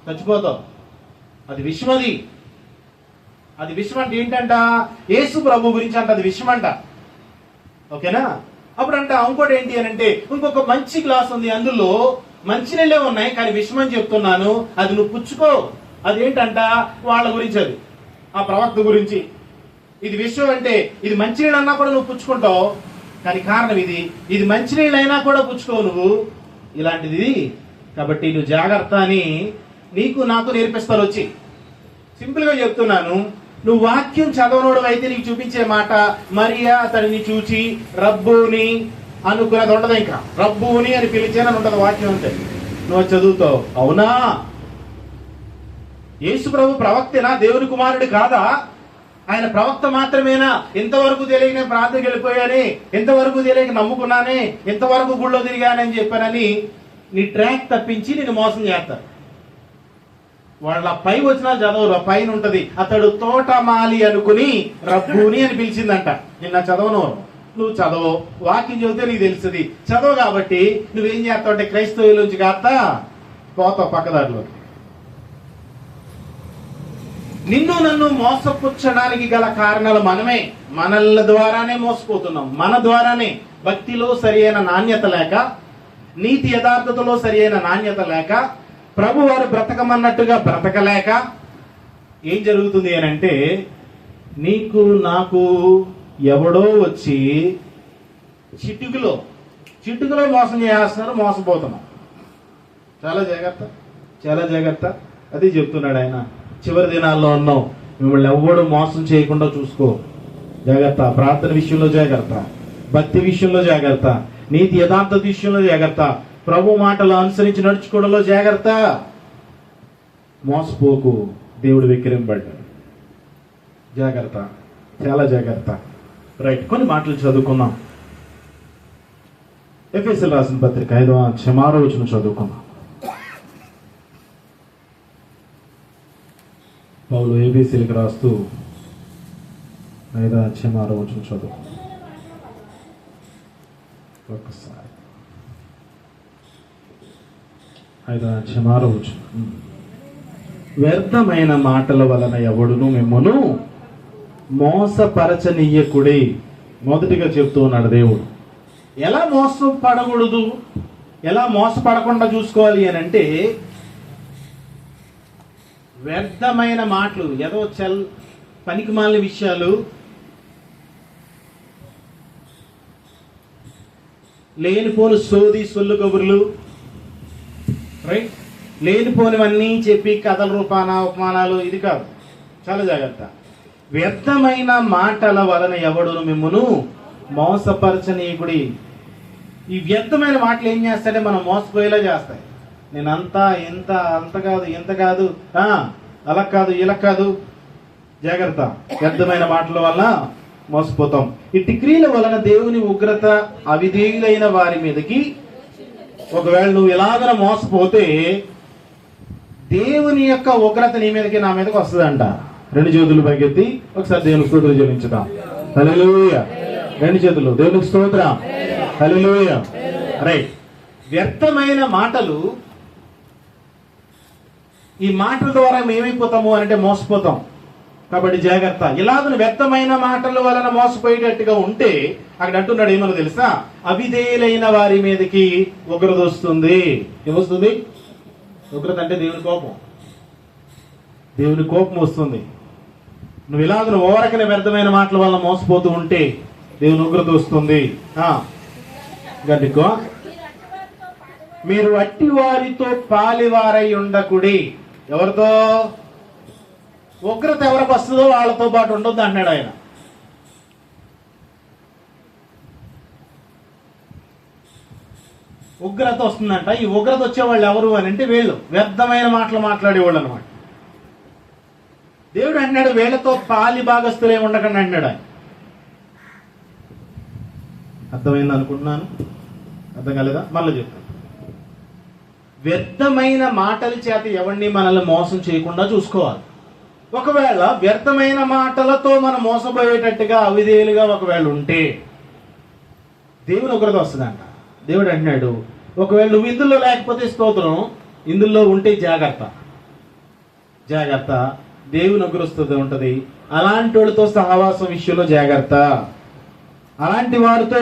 చచ్చిపోతావు. అది విషం. అది విషం అంటే ఏంటంట? యేసు ప్రభు గురించి అంట అది విషం అంట. ఓకేనా? అప్పుడు అంట ఇంకోటి ఏంటి అని అంటే, ఇంకొక మంచి గ్లాస్ ఉంది, అందులో మంచినీళ్ళే ఉన్నాయి కానీ విషం అని చెప్తున్నాను, అది నువ్వు పుచ్చుకో. అదేంటంట? వాళ్ళ గురించి, అది ఆ ప్రవక్త గురించి. ఇది విషయం అంటే ఇది మంచినీళ్ళు అన్నా కూడా నువ్వు పుచ్చుకుంటావు, కానీ కారణం ఇది మంచినీళ్ళు అయినా కూడా పుచ్చుకోవు నువ్వు. ఇలాంటిది. కాబట్టి నువ్వు జాగ్రత్త అని నీకు నాకు నేర్పిస్తారు వచ్చి. సింపుల్ గా చెప్తున్నాను, నువ్వు వాక్యం చదవనోడు అయితే నీకు చూపించే మాట, మరియా అతడిని చూచి రబ్బూని అనుకున్నది ఉండదు. ఇంకా రబ్బూని అని పిలిచేనని ఉండదు వాక్యం అంతే. నువ్వు చదువుతావు, అవునా యేసు ప్రభు ప్రవక్తేనా, దేవుని కుమారుడు కాదా, ఆయన ప్రవక్త మాత్రమేనా, ఇంతవరకు తెలియక నేను ప్రార్థనకి వెళ్ళిపోయానే, ఇంతవరకు తెలియక నమ్ముకున్నానే, ఇంతవరకు గుళ్ళో తిరిగానని చెప్పానని నీ ట్రాక్ తప్పించి నేను మోసం చేస్తారు. వాళ్ళ పై వచనాలు చదవరు. పైన ఉంటది, అతడు తోటమాలి అనుకుని రబ్బూని అని పిలిచిందంట. నిన్న చదవను, నువ్వు చదవు, వాక్యం చదివితే నీకు తెలుస్తుంది. చదవు. కాబట్టి నువ్వేం చేస్తావు అంటే క్రైస్తవుల నుంచి కాస్త పోతావు పక్కదారిలో. నిన్ను నన్ను మోసపుచ్చడానికి గల కారణాలు మనమే. మనల ద్వారానే మోసపోతున్నాం. మన ద్వారానే. భక్తిలో సరి అయిన నాణ్యత లేక, నీతి యథార్థతలో సరి అయిన నాణ్యత లేక, ప్రభు వారు బ్రతకమన్నట్టుగా బ్రతకలేక ఏం జరుగుతుంది అని అంటే, నీకు నాకు ఎవడో వచ్చి చిటుకులో మోసం చేస్తున్నారు, మోసపోతున్నాం. చాలా జాగ్రత్త, చాలా జాగ్రత్త. అది చెప్తున్నాడు ఆయన. చివరి దినాల్లో ఉన్నాం, మిమ్మల్ని ఎవ్వడు మోసం చేయకుండా చూసుకో. జాగ్రత్త. ప్రార్థన విషయంలో జాగ్రత్త, భక్తి విషయంలో జాగ్రత్త, నీతి యథార్థ విషయంలో జాగ్రత్త, ప్రభు మాటలు అనుసరించి నడుచుకోవడంలో జాగ్రత్త. మోసపోకు, దేవుడు వెక్కిరింపడ్డాడు. జాగ్రత్త, చాలా జాగ్రత్త. రైట్, కొన్ని మాటలు చదువుకుందాం. ఎఫెసీయులకు రాసిన పత్రిక 5వ అధ్యాయం 6వ వచనం చదువుకుందాం. పౌలు ఎఫెసీయులకు రాస్తూ 5వ అధ్యాయం 6వ వచనం చదువుకుందాం ఒక్కసారి. 5వ అధ్యాయం 6వ వచనం. వ్యర్థమైన మాటల వలన ఎవడును మిమ్మును మోసపరచనీయకుడి. మొదటిగా చెప్తూ ఉన్నాడు దేవుడు. ఎలా మోసపడకూడదు, ఎలా మోసపడకుండా చూసుకోవాలి అని అంటే, వ్యర్థమైన మాటలు, ఏదో పనికిమాలిన విషయాలు, లేనిపోని సొల్లు కబుర్లు, రైట్, లేనిపోనివన్నీ చెప్పి కథల రూపాన ఉపమానాలు, ఇది కాదు. చాలా జాగ్రత్త. వ్యర్థమైన మాటల వలన ఎవడును మిమ్మును మోసపరచనీయుడి. ఈ వ్యర్థమైన మాటలు ఏం చేస్తాయంటే మనం మోసపోయేలా చేస్తాయి. నేను అంతా ఇంత, అంత కాదు, ఇంత కాదు, అలా కాదు, ఇలా కాదు. జాగ్రత్త. వ్యర్థమైన మాటల వలన మోసపోతాం. ఈ డిగ్రీల వలన దేవుని ఉగ్రత అవిధేయులైన వారి మీదకి, ఒకవేళ నువ్వు ఎలాగన మోసపోతే దేవుని యొక్క ఉగ్రత నీ మీదకి నా మీదకి వస్తుందంట. 2 చేతులు పైకెత్తి ఒకసారి దేవునికి స్తోత్రం చెల్లించుదాం. హల్లెలూయా. 2 చేతులు దేవునికి స్తోత్రం. హల్లెలూయా. రైట్. వ్యర్థమైన మాటలు, ఈ మాటల ద్వారా మేమైపోతాము అంటే మోసపోతాం. కాబట్టి జాగ్రత్త. ఇలాగ వ్యర్థమైన మాటల వలన మోసపోయేటట్టుగా ఉంటే అక్కడ అంటున్నాడు ఏమన్నా తెలుసా? అవిధేయులైన వారి మీదకి ఉగ్రత వస్తుంది. ఏమొస్తుంది? ఉగ్రత అంటే దేవుని కోపం. దేవుని కోపం వస్తుంది. నువ్వు ఇలాగ ఓరకనే వ్యర్థమైన మాటల వల్ల మోసపోతూ ఉంటే దేవుని ఉగ్రత వస్తుంది. గట్టికో, మీరు అట్టి వారితో పాలివారై ఉండకుడి. ఎవరితో? ఉగ్రత ఎవరికి వస్తుందో వాళ్ళతో పాటు ఉండొద్దు అన్నాడు ఆయన. ఉగ్రత వస్తుందంట. ఈ ఉగ్రత వచ్చేవాళ్ళు ఎవరు అని అంటే వీళ్ళు వ్యర్థమైన మాటలు మాట్లాడేవాళ్ళు అనమాట. దేవుడు అన్నాడు వీళ్ళతో పాలి భాగస్తులే ఉండకండి అన్నాడు ఆయన. అర్థమైంది అనుకుంటున్నాను. అర్థం కాలేదా? మళ్ళీ చెప్తాను. వ్యర్థమైన మాటల చేత ఎవరిని మనల్ని మోసం చేయకుండా చూసుకోవాలి. ఒకవేళ వ్యర్థమైన మాటలతో మనం మోసపోయేటట్టుగా అవిధేయులుగా ఒకవేళ ఉంటే దేవుని ఉగ్రత వస్తుందంట. దేవుడు అంటున్నాడు ఒకవేళ నువ్వు ఇందులో లేకపోతే స్తోత్రం, ఇందులో ఉంటే జాగ్రత్త జాగ్రత్త, దేవుని ఉగ్రత ఉంటుంది. అలాంటి వాళ్ళతో సహవాసం విషయంలో జాగ్రత్త, అలాంటి వారితో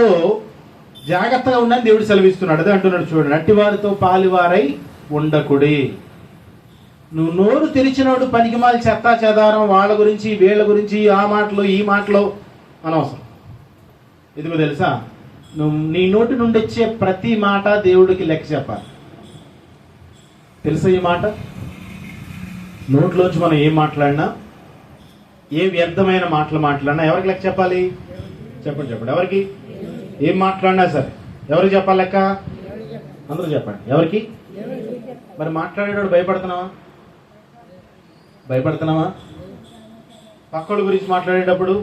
జాగ్రత్తగా ఉండని దేవుడు సెలవిస్తున్నాడు. అదే అంటున్నాడు చూడండి, అట్టి వారితో పాలివారై ఉండకుడి. నువ్వు నోరు తెరిచినోడు పనికిమాలి చెత్తా చెదారం వాళ్ళ గురించి వీళ్ళ గురించి ఆ మాటలు ఈ మాటలు అనవసరం. ఇదిగో తెలుసా, నువ్వు నీ నోటి నుండి వచ్చే ప్రతి మాట దేవుడికి లెక్క చెప్పాలి. తెలుసా ఈ మాట? నోట్లోంచి మనం ఏం మాట్లాడినా, ఏ వ్యర్థమైన మాటలు మాట్లాడినా ఎవరికి లెక్క చెప్పాలి? చెప్పండి చెప్పండి. ఎవరికి? ఏం మాట్లాడినా సరే ఎవరికి చెప్పాలి లెక్క? అందరూ చెప్పండి. ఎవరికి? మరి మాట్లాడేవాడు భయపడుతున్నావా? భయపడుతున్నావా? పక్కల గురించి మాట్లాడేటప్పుడు,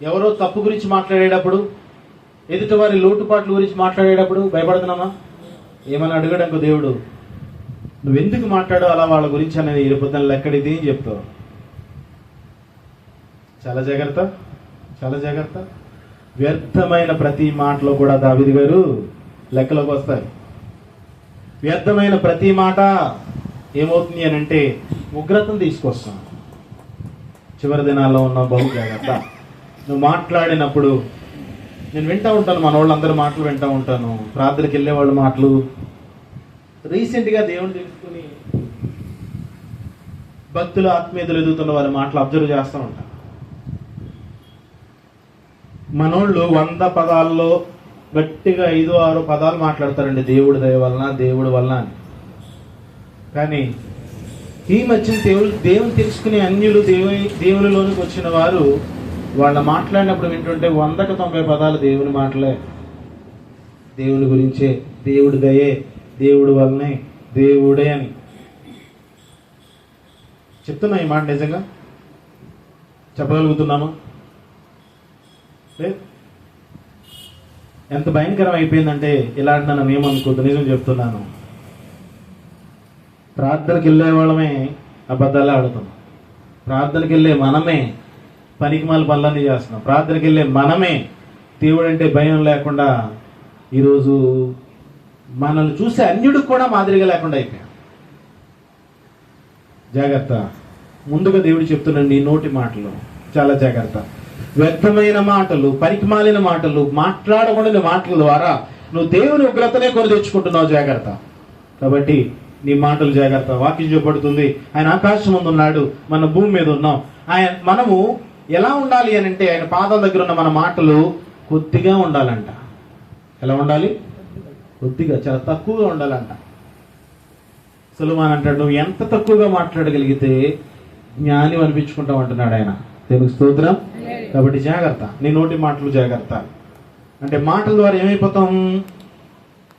ఎవరో తప్పు గురించి మాట్లాడేటప్పుడు, ఎదుటివారి లోటుపాట్ల గురించి మాట్లాడేటప్పుడు భయపడుతున్నామా? ఏమని అడగడానికి దేవుడు నువ్వెందుకు మాట్లాడో అలా వాళ్ళ గురించి అనేది ఇరుపుతాను లెక్కడిది అని చెప్తావు. చాలా జాగ్రత్త, చాలా జాగ్రత్త. వ్యర్థమైన ప్రతి మాటలో కూడా దావీదు గారు లెక్కలోకి వస్తాయి. వ్యర్థమైన ప్రతి మాట ఏమవుతుంది అని అంటే ఉగ్రతను తీసుకొస్తాం. చివరి దినాల్లో ఉన్న బహు జాగ్రత్త. నువ్వు మాట్లాడినప్పుడు నేను వింటూ ఉంటాను, మన వాళ్ళందరూ మాటలు వింటూ ఉంటాను, ప్రార్థనకి వెళ్ళే వాళ్ళ మాటలు. రీసెంట్గా దేవుని తెలుసుకుని భక్తులు ఆత్మీయతలు ఎదుగుతున్న వారి మాటలు అబ్జర్వ్ చేస్తూ ఉంటాను. మనోళ్ళు 100 పదాల్లో గట్టిగా 5-6 పదాలు మాట్లాడతారండి దేవుడి దయ వలన, దేవుడి వలన అని. కానీ ఈ మధ్య దేవుని తెలుసుకునే అన్యులు దేవునిలోనికి వచ్చిన వారు వాళ్ళ మాట్లాడినప్పుడు వింటుంటే 100కి 90 పదాలు దేవుని మాటలే, దేవుని గురించే, దేవుడి దయే, దేవుడి వలనే, దేవుడే అని చెప్తున్నా. ఈ మాట నిజంగా చెప్పగలుగుతున్నామా? లేదు. ఎంత భయంకరం అయిపోయిందంటే ఇలాంటి నన్ను ఏమనుకోద్దు, నిజం చెప్తున్నాను. ప్రార్థనకి వెళ్ళే వాళ్ళమే అబద్ధాలే ఆడుతున్నాం. ప్రార్థనకి వెళ్ళే మనమే పనికిమాల పనులన్నీ చేస్తున్నాం. ప్రార్థనకి వెళ్ళే మనమే దేవుడు అంటే భయం లేకుండా ఈరోజు మనల్ని చూసే అన్యుడికి కూడా మాదిరిగా లేకుండా అయిపోయాం. జాగ్రత్త. ముందుగా దేవుడు చెప్తున్నాడు నీ నోటి మాటలు చాలా జాగ్రత్త. వ్యర్థమైన మాటలు, పనికిమాలిన మాటలు, మాట్లాడకూడని మాటల ద్వారా నువ్వు దేవుని ఉగ్రతనే కొని తెచ్చుకుంటున్నావు. జాగ్రత్త. కాబట్టి నీ మాటలు జాగ్రత్త. వాక్యం చూపడుతుంది ఆయన ఆకాశం ముందు ఉన్నాడు, మన భూమి మీద ఉన్నాం. మనము ఎలా ఉండాలి అని అంటే ఆయన పాదాల దగ్గర ఉన్న మన మాటలు కొద్దిగా ఉండాలంట. ఎలా ఉండాలి? కొద్దిగా, చాలా తక్కువగా ఉండాలంట. సులమాన్ అంటాడు నువ్వు ఎంత తక్కువగా మాట్లాడగలిగితే జ్ఞాని అనిపించుకుంటావు అంటున్నాడు ఆయన. దేవునికి స్తోత్రం. కాబట్టి జాగ్రత్త, నీ నోటి మాటలు జాగ్రత్త. అంటే మాటల ద్వారా ఏమైపోతాం?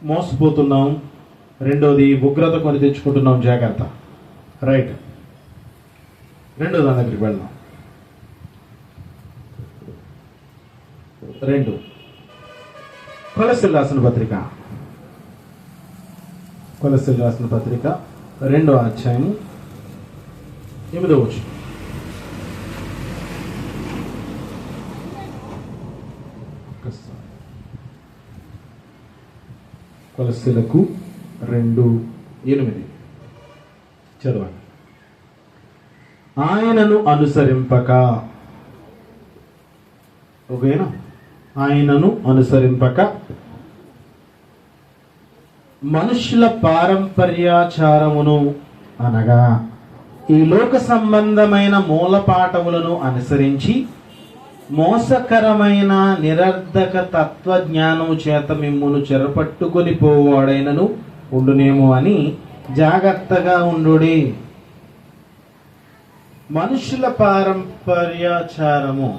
మోసపోతున్నాం. రెండోది ఉగ్రత కొని తెచ్చుకుంటున్నాం. జాగ్రత్త. రైట్. రెండో దాని దగ్గరికి వెళ్దాం. 2 కొలస్సీలు రాసిన పత్రిక, కొలస్సీలు రాసిన పత్రిక 2వ అధ్యాయం 8వ వచనం. కొలస్సీలకు 2:8 చదవండి. ఆయనను అనుసరింపక, ఓకేనా? ఆయనను అనుసరింపక మనుషుల పారంపర్యాచారమును అనగా ఈ లోక సంబంధమైన మూలపాఠములను అనుసరించి మోసకరమైన నిరర్ధక తత్వజ్ఞానము చేత మిమ్మును చెరపట్టుకొని పోవాడైనను ఉండునేమో అని జాగ్రత్తగా ఉండుడి. మనుషుల పారంపర్యాచారము,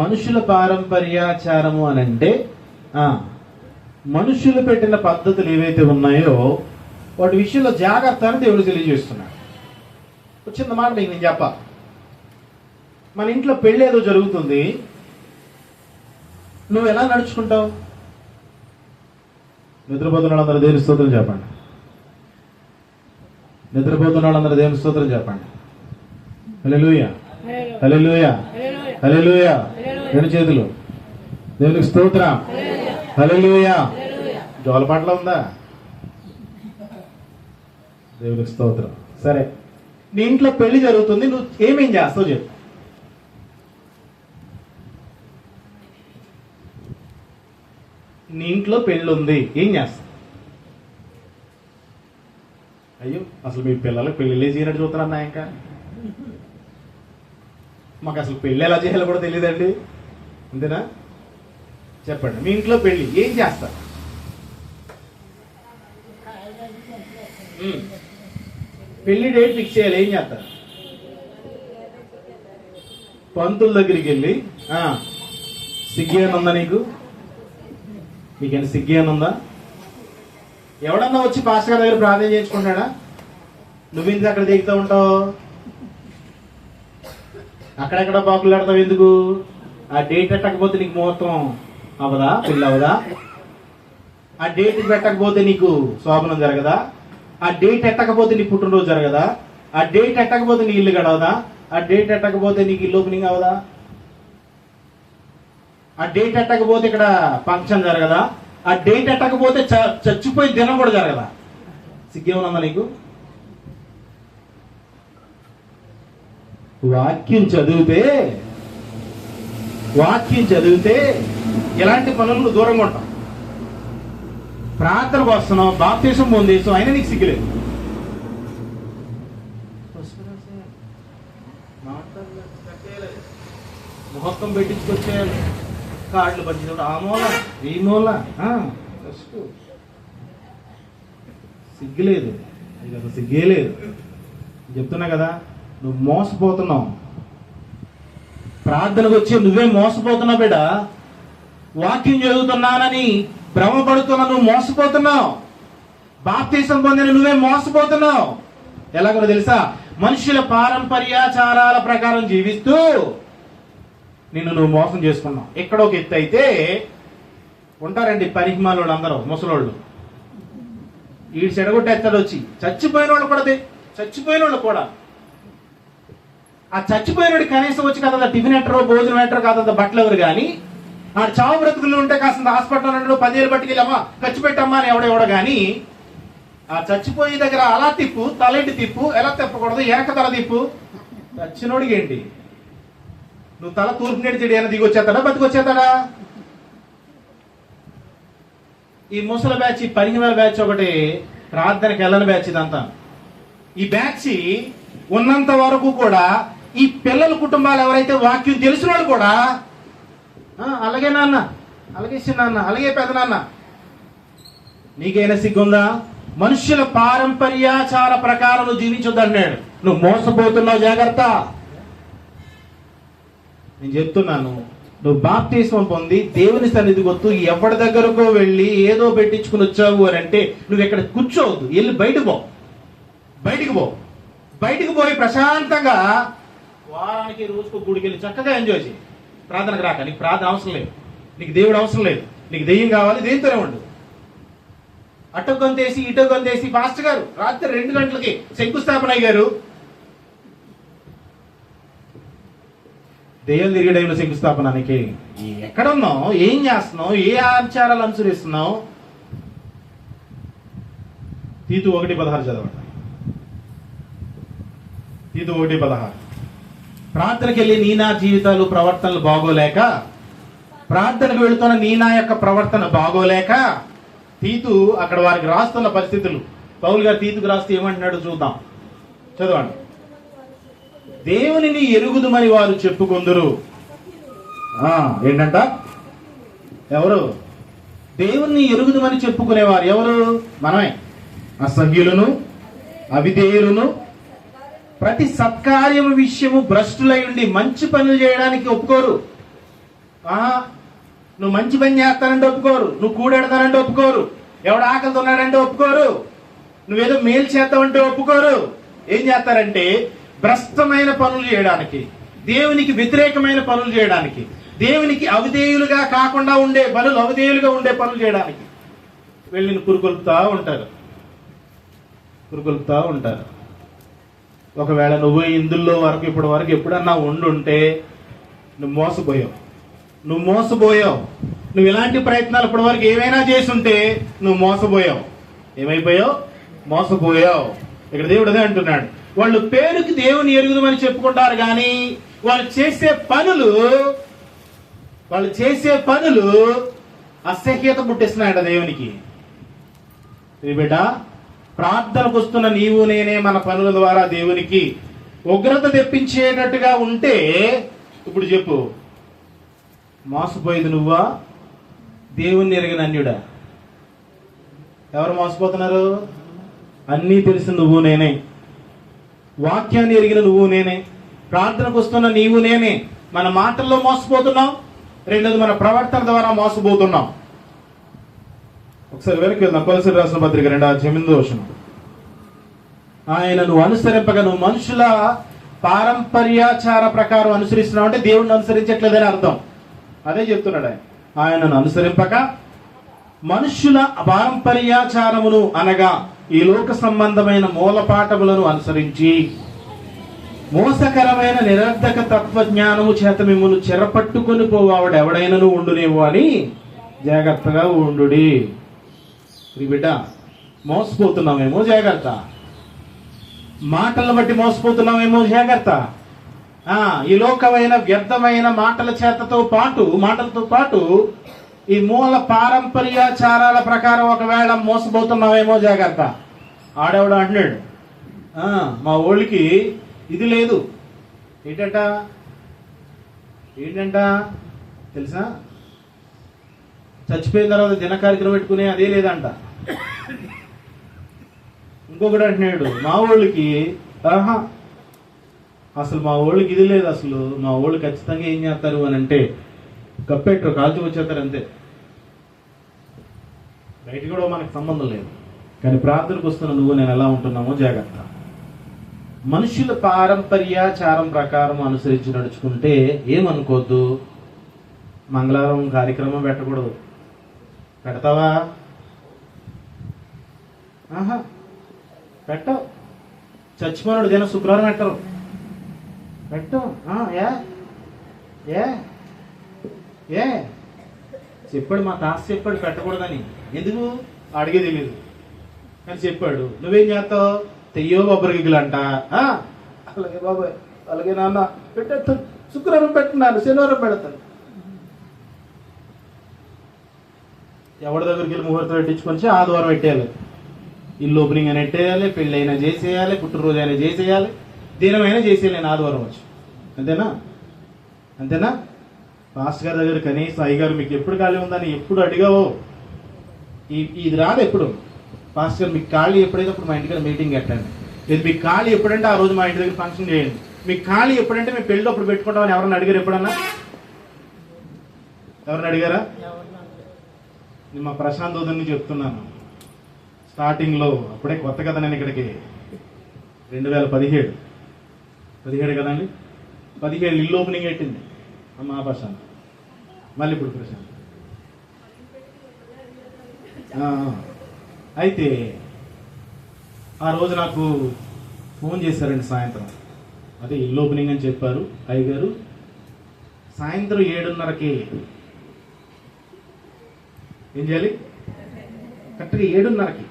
మనుషుల పారంపర్యాచారము అనంటే మనుషులు పెట్టిన పద్ధతులు ఏవైతే ఉన్నాయో వాటి విషయంలో జాగ్రత్త అని దేవుడు తెలియజేస్తున్నాడు. చిన్న మాట నేను చెప్పాలి. మన ఇంట్లో పెళ్ళి ఏదో జరుగుతుంది, నువ్వు ఎలా నడుచుకుంటావు? నిద్రపోతున్న వాళ్ళందరూ దేవుని స్తోత్రం చెప్పండి. నిద్రపోతున్న వాళ్ళందరూ దేవుని స్తోత్రం చెప్పండి. హల్లెలూయా, హల్లెలూయా, హల్లెలూయా. రెండు చేతులు దేవునికి స్తోత్రం. హల్లెలూయా. జోలపాటలో ఉందా? దేవునికి స్తోత్రం. సరే, నీ ఇంట్లో పెళ్లి జరుగుతుంది, నువ్వు ఏమేం చేస్తావు చెప్పు. నీ ఇంట్లో పెళ్ళి ఉంది, ఏం చేస్తావు? అయ్యో, అసలు మీ పిల్లలకు పెళ్ళిళ్ళే చేయనట్టు చూస్తున్నాను ఇంకా. మాకు అసలు పెళ్ళి ఎలా చేయాలో కూడా తెలియదండి. అంతేనా? చెప్పండి, మీ ఇంట్లో పెళ్ళి ఏం చేస్తారు? పెళ్లి డేట్ ఫిక్స్ చేయాలి, ఏం చేస్తారు? పంతుల దగ్గరికి వెళ్ళి సిగ్గేనుందా నీకు? నీకేనా సిగ్గేనుందా? ఎవడన్నా వచ్చి పాస్టర్ గారి దగ్గర ప్రార్థన చేయించుకుంటాడా? నువ్వెందుకు అక్కడ దిగుతూ ఉంటావు? అక్కడెక్కడ బాకులు ఆడతావు ఎందుకు? ఆ డేట్ పెట్టకపోతే నీకు ముహూర్తం అవదా? పెళ్ళి అవదా? ఆ డేట్ పెట్టకపోతే నీకు శోభనం జరగదా? ఆ డేట్ ఎట్టకపోతే నీ పుట్టినరోజు జరగదా? ఆ డేట్ ఎట్టకపోతే నీ ఇల్లు గడవదా? ఆ డేట్ ఎట్టకపోతే నీకు ఇల్లు ఓపెనింగ్ అవదా? ఆ డేట్ ఎట్టకపోతే ఇక్కడ ఫంక్షన్ జరగదా? ఆ డేట్ ఎట్టకపోతే చచ్చిపోయి దినం కూడా జరగదా? సిగ్గేమన్నా నీకు? వాక్యం చదివితే ఇలాంటి పనులు దూరంగా ఉంటాం. ప్రార్థనకు వస్తున్నాం, బాప్తీసం పొందేసాం, అయినా నీకు సిగ్గులేదు. ముహూర్తం పెట్టించుకొచ్చేయాలి, కార్డులు పంచినప్పుడు ఆ మూల ఈ మూల. సిగ్గులేదు, నీకు అసలు సిగ్గే లేదు. చెప్తున్నా కదా, నువ్వు మోసపోతున్నావు. ప్రార్థనకు వచ్చి నువ్వే మోసపోతున్నావు బిడ్డ. వాక్యం చదువుతున్నానని భ్రమపడుతున్నా, నువ్వు మోసపోతున్నావు. బాప్తీసం పొందిన నువ్వే మోసపోతున్నావు. ఎలాగో తెలుసా? మనుషుల పారంపర్యాచారాల ప్రకారం జీవిస్తూ నిన్ను నువ్వు మోసం చేసుకున్నావు. ఎక్కడో ఒక ఎత్తు అయితే ఉంటారండి పనికిమాల వాళ్ళు, అందరూ ముసలోళ్ళు. ఈ చెడగొట్టేస్తాడు వచ్చి. చచ్చిపోయిన వాళ్ళు కూడా ఆ చచ్చిపోయినోడు కనీసం వచ్చి కదా టిఫిన్ ఎట్టరో భోజనం ఎట్టరో కాదంత బట్టలు ఎవరు కానీ, ఆ చావు బ్రతుకులు ఉంటే కాస్త హాస్పిటల్ 10 పట్టుకెళ్ళమ్మా ఖర్చు పెట్టమ్మా అని ఎవడెవడ కానీ, ఆ చచ్చిపోయే దగ్గర అలా తిప్పు, తలెంటి తిప్పు, ఎలా తిప్పకూడదు, వెనక తల తిప్పు. చచ్చినోడికి ఏంటి? నువ్వు తల తూర్పు నేటి చెడు ఏమైనా దిగొచ్చేస్తాడా, బతికొచ్చేస్తాడా? ఈ ముసలి బ్యాచ్, ఈ 15 బ్యాచ్ ఒకటి ప్రార్థనకి వెళ్ళని బ్యాచ్. ఇదంతా ఈ బ్యాచ్ ఉన్నంత వరకు కూడా ఈ పిల్లల కుటుంబాలు ఎవరైతే వాక్యం తెలిసిన వాళ్ళు కూడా అలాగే నాన్న, అలాగే చిన్నాన్న, అలాగే పెదనాన్న. నీకైనా సిగ్గుందా? మనుష్యుల పారంపర్యాచార ప్రకారం నువ్వు జీవించొద్దన్నాడు. నువ్వు మోసపోతున్నావు, జాగ్రత్త. నేను చెప్తున్నాను, నువ్వు బాప్తిస్మం పొంది దేవుని సన్నిధికి వస్తూ ఎవరి దగ్గరకో వెళ్ళి ఏదో పెట్టించుకుని వచ్చావు అని అంటే నువ్వు ఇక్కడ కూర్చోవద్దు. వెళ్ళి బయటికి పోయి ప్రశాంతంగా వారానికి రోజుకు గుడికి వెళ్ళి చక్కగా ఎంజాయ్ చేయి. ప్రార్థనకు రాక. నీకు ప్రార్థన అవసరం లేదు, నీకు దేవుడు అవసరం లేదు, నీకు దెయ్యం కావాలి, దెయ్యంతోనే ఉండు. అటు గొంతేసి ఇటు గొంతేసి పాస్టర్ గారు రాత్రి 2 గంటలకి శంకుస్థాపన అయ్యారు. దెయ్యం తిరిగే టైంలో శంకుస్థాపనానికి ఎక్కడున్నావు? ఏం చేస్తున్నావు? ఏ ఆచారాలు అనుసరిస్తున్నావు? తీతు 1:16 చదవండి. తీతు 1:16. ప్రార్థనకి వెళ్ళి నీనా జీవితాలు ప్రవర్తనలు బాగోలేక, ప్రార్థనకు వెళుతున్న నీనా యొక్క ప్రవర్తన బాగోలేక తీతు అక్కడ వారికి రాస్తున్న పరిస్థితులు. పౌలు గారు తీతుకు రాస్తే ఏమంటున్నాడు చూద్దాం, చదవండి. దేవునిని ఎరుగుదుమని వారు చెప్పుకొందురు. ఏంటంట? ఎవరు? దేవుణ్ణి ఎరుగుదుమని చెప్పుకునేవారు ఎవరు? మనమే. అసహ్యులను, అవిధేయులను, ప్రతి సత్కార్యము విషయము భ్రష్టులై ఉండి మంచి పనులు చేయడానికి ఒప్పుకోరు. నువ్వు మంచి పని చేస్తానంటే ఒప్పుకోరు, నువ్వు కూడెడతానంటే ఒప్పుకోరు, ఎవడు ఆకలితో ఉన్నాడంటే ఒప్పుకోరు, నువ్వేదో మేలు చేస్తావంటే ఒప్పుకోరు. ఏం చేస్తారంటే భ్రష్టమైన పనులు చేయడానికి, దేవునికి వ్యతిరేకమైన పనులు చేయడానికి, దేవునికి అవిధేయులుగా కాకుండా ఉండే పనులు, అవిధేయులుగా ఉండే పనులు చేయడానికి వెళ్ళి పురుకొల్పుతా ఉంటారు. ఒకవేళ నువ్వు ఇందులో వరకు ఇప్పటి వరకు ఎప్పుడన్నా ఉండుంటే నువ్వు మోసపోయావు. నువ్వు ఇలాంటి ప్రయత్నాలు ఇప్పటి వరకు ఏమైనా చేసుంటే నువ్వు మోసపోయావు. ఏమైపోయావు? మోసపోయావు. ఇక్కడ దేవుడు అదే అంటున్నాడు. వాళ్ళు పేరుకి దేవుని ఎరుగుదమని చెప్పుకుంటారు కానీ వాళ్ళు చేసే పనులు అసహ్యత పుట్టిస్తున్నాయట దేవునికి. బిడ్డ, ప్రార్థనకు వస్తున్న నీవు నేనే మన పనుల ద్వారా దేవునికి ఉగ్రత తెప్పించేటట్టుగా ఉంటే ఇప్పుడు చెప్పు, మోసపోయేది నువ్వా, దేవుణ్ణి ఎరిగిన అన్యుడా? ఎవరు మోసపోతున్నారు? అన్నీ తెలిసిన నువ్వు నేనే, వాక్యాన్ని ఎరిగిన నువ్వు నేనే, ప్రార్థనకు వస్తున్న నీవు నేనే. మన మాటల్లో మోసపోతున్నాం, రెండోది మన ప్రవర్తన ద్వారా మోసపోతున్నాం. ఒకసారి వెనక్కి వెళ్దాం. కొలస్సీయులకు రాసిన పత్రిక 2:8. ఆయనను అనుసరింపగా నువ్వు మనుషుల పారంపర్యాచార ప్రకారం అనుసరిస్తున్నావు అంటే దేవుడిని అనుసరించట్లేదని అర్థం. అదే చెప్తున్నాడు ఆయన. ఆయనను అనుసరింపక మనుష్యుల పారంపర్యాచారమును అనగా ఈ లోక సంబంధమైన మూలపాఠములను అనుసరించి మోసకరమైన నిరర్ధక తత్వజ్ఞానము చేత మిమ్మల్ని చెరపట్టుకొని పోవాడు ఎవడైనను ఉండునేమో అని జాగ్రత్తగా ఉండుడి. బిడ్డ, మోసపోతున్నామేమో జాగ్రత్త, మాటలను బట్టి మోసపోతున్నామేమో జాగ్రత్త. ఈ లోకమైన వ్యర్థమైన మాటలతో పాటు ఈ మూల పారంపర్యాచారాల ప్రకారం ఒకవేళ మోసపోతున్నామేమో జాగ్రత్త. ఆడేవాడు అంటున్నాడు, మా ఊళ్ళకి ఇది లేదు. ఏంటంట తెలుసా? చచ్చిపోయిన తర్వాత దిన కార్యక్రమం పెట్టుకునే అదే లేదంట. ఇంకొకటి అంటున్నాడు, మా ఊళ్ళకి అసలు మా ఊళ్ళకి ఇది లేదు. అసలు మా ఊళ్ళు ఖచ్చితంగా ఏం చేస్తారు అని అంటే కప్పెట్టరు, కాల్చి వచ్చేస్తారు అంతే. బయట కూడా మనకు సంబంధం లేదు. కానీ ప్రార్థనకు వస్తున్న నువ్వు నేను ఎలా ఉంటున్నామో జాగ్రత్త. మనుషుల పారంపర్యాచారం ప్రకారం అనుసరించి నడుచుకుంటే ఏమనుకోవద్దు. మంగళవారం కార్యక్రమం పెట్టకూడదు. పెడతావా? పెట్టవు. చచ్చిపోయినాడు దిన శుక్రవారం పెట్టవు. ఏ చెప్పాడు, మా తాత చెప్పాడు పెట్టకూడదని. ఎందుకు అడిగే తెలియదు కానీ చెప్పాడు. నువ్వేం చేస్తావు? తెయ్యో బొబ్బరిగిలు అంట. అలాగే బాబాయ్, అలాగే నాన్న పెట్టేస్తాను, శుక్రవారం పెట్టినాను, శనివారం పెడతాను. ఎవరి దగ్గరికి వెళ్ళి ముహూర్తం పెట్టించుకొని ఆదివారం పెట్టేయాలి. ఇల్లు ఓపెనింగ్ అని పెట్టేయాలి, పెళ్ళి అయినా చేసేయాలి, పుట్టినరోజు అయినా చేసేయాలి, దినమైనా చేసేయాలి. నేను ఆదివారం వచ్చి అంతేనా? పాస్టర్ గారి దగ్గర కనీసం అయ్యగారు మీకు ఎప్పుడు ఖాళీ ఉందని ఎప్పుడు అడిగావో? ఇది రాదు ఎప్పుడు. పాస్టర్ గారు మీకు ఖాళీ ఎప్పుడైతే అప్పుడు మా ఇంటికి మీటింగ్ పెట్టండి. లేదు మీకు ఖాళీ ఎప్పుడంటే ఆ రోజు మా ఇంటి దగ్గర ఫంక్షన్ చేయండి. మీకు ఖాళీ ఎప్పుడంటే మేము పెళ్ళి అప్పుడు పెట్టుకుంటామని ఎవరన్నా అడిగారు ఎప్పుడన్నా? ఎవరన్నా అడిగారా? నేను మా ప్రశాంత్ ఉదయని చెప్తున్నాను. స్టార్టింగ్లో అప్పుడే కొత్త కదా, నేను ఇక్కడికి 2017 కదండి, 17 ఇల్లు ఓపెనింగ్ పెట్టింది మా ప్రశాంత్. మళ్ళీ ఇప్పుడు ప్రశాంత్. అయితే ఆ రోజు నాకు ఫోన్ చేశారండి సాయంత్రం. అదే ఇల్లు ఓపెనింగ్ అని చెప్పారు అయ్యగారు. సాయంత్రం 7:30కి ఏం చేయాలి? కరెక్ట్గా 7:30కి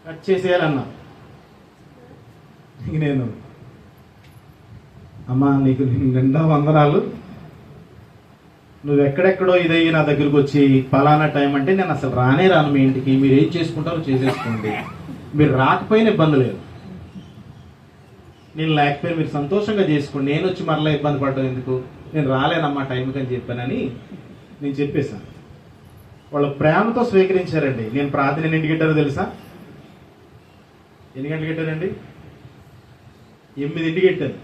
కట్ చేసేయాలన్నా. నేను అమ్మా నీకు నిండా వందనాలు, నువ్వు ఎక్కడెక్కడో ఇదయ్యి నా దగ్గరకు వచ్చి పలానా టైం అంటే నేను అసలు రాను మీ ఇంటికి. మీరు ఏం చేసుకుంటారో చేసేసుకోండి, మీరు రాకపోయినా ఇబ్బంది లేదు, నేను లేకపోయినా మీరు సంతోషంగా చేసుకోండి, నేను వచ్చి మరలా ఇబ్బంది పడ్డం ఎందుకు, నేను రాలేనమ్మా టైంకి అని చెప్పానని నేను చెప్పేశాను. వాళ్ళు ప్రేమతో స్వీకరించారండి. నేను ప్రార్థన ఎన్నింటికి పెట్టారో తెలుసా? ఎన్ని గంటలకు పెట్టారండి? 8ంటికి పెట్టాను.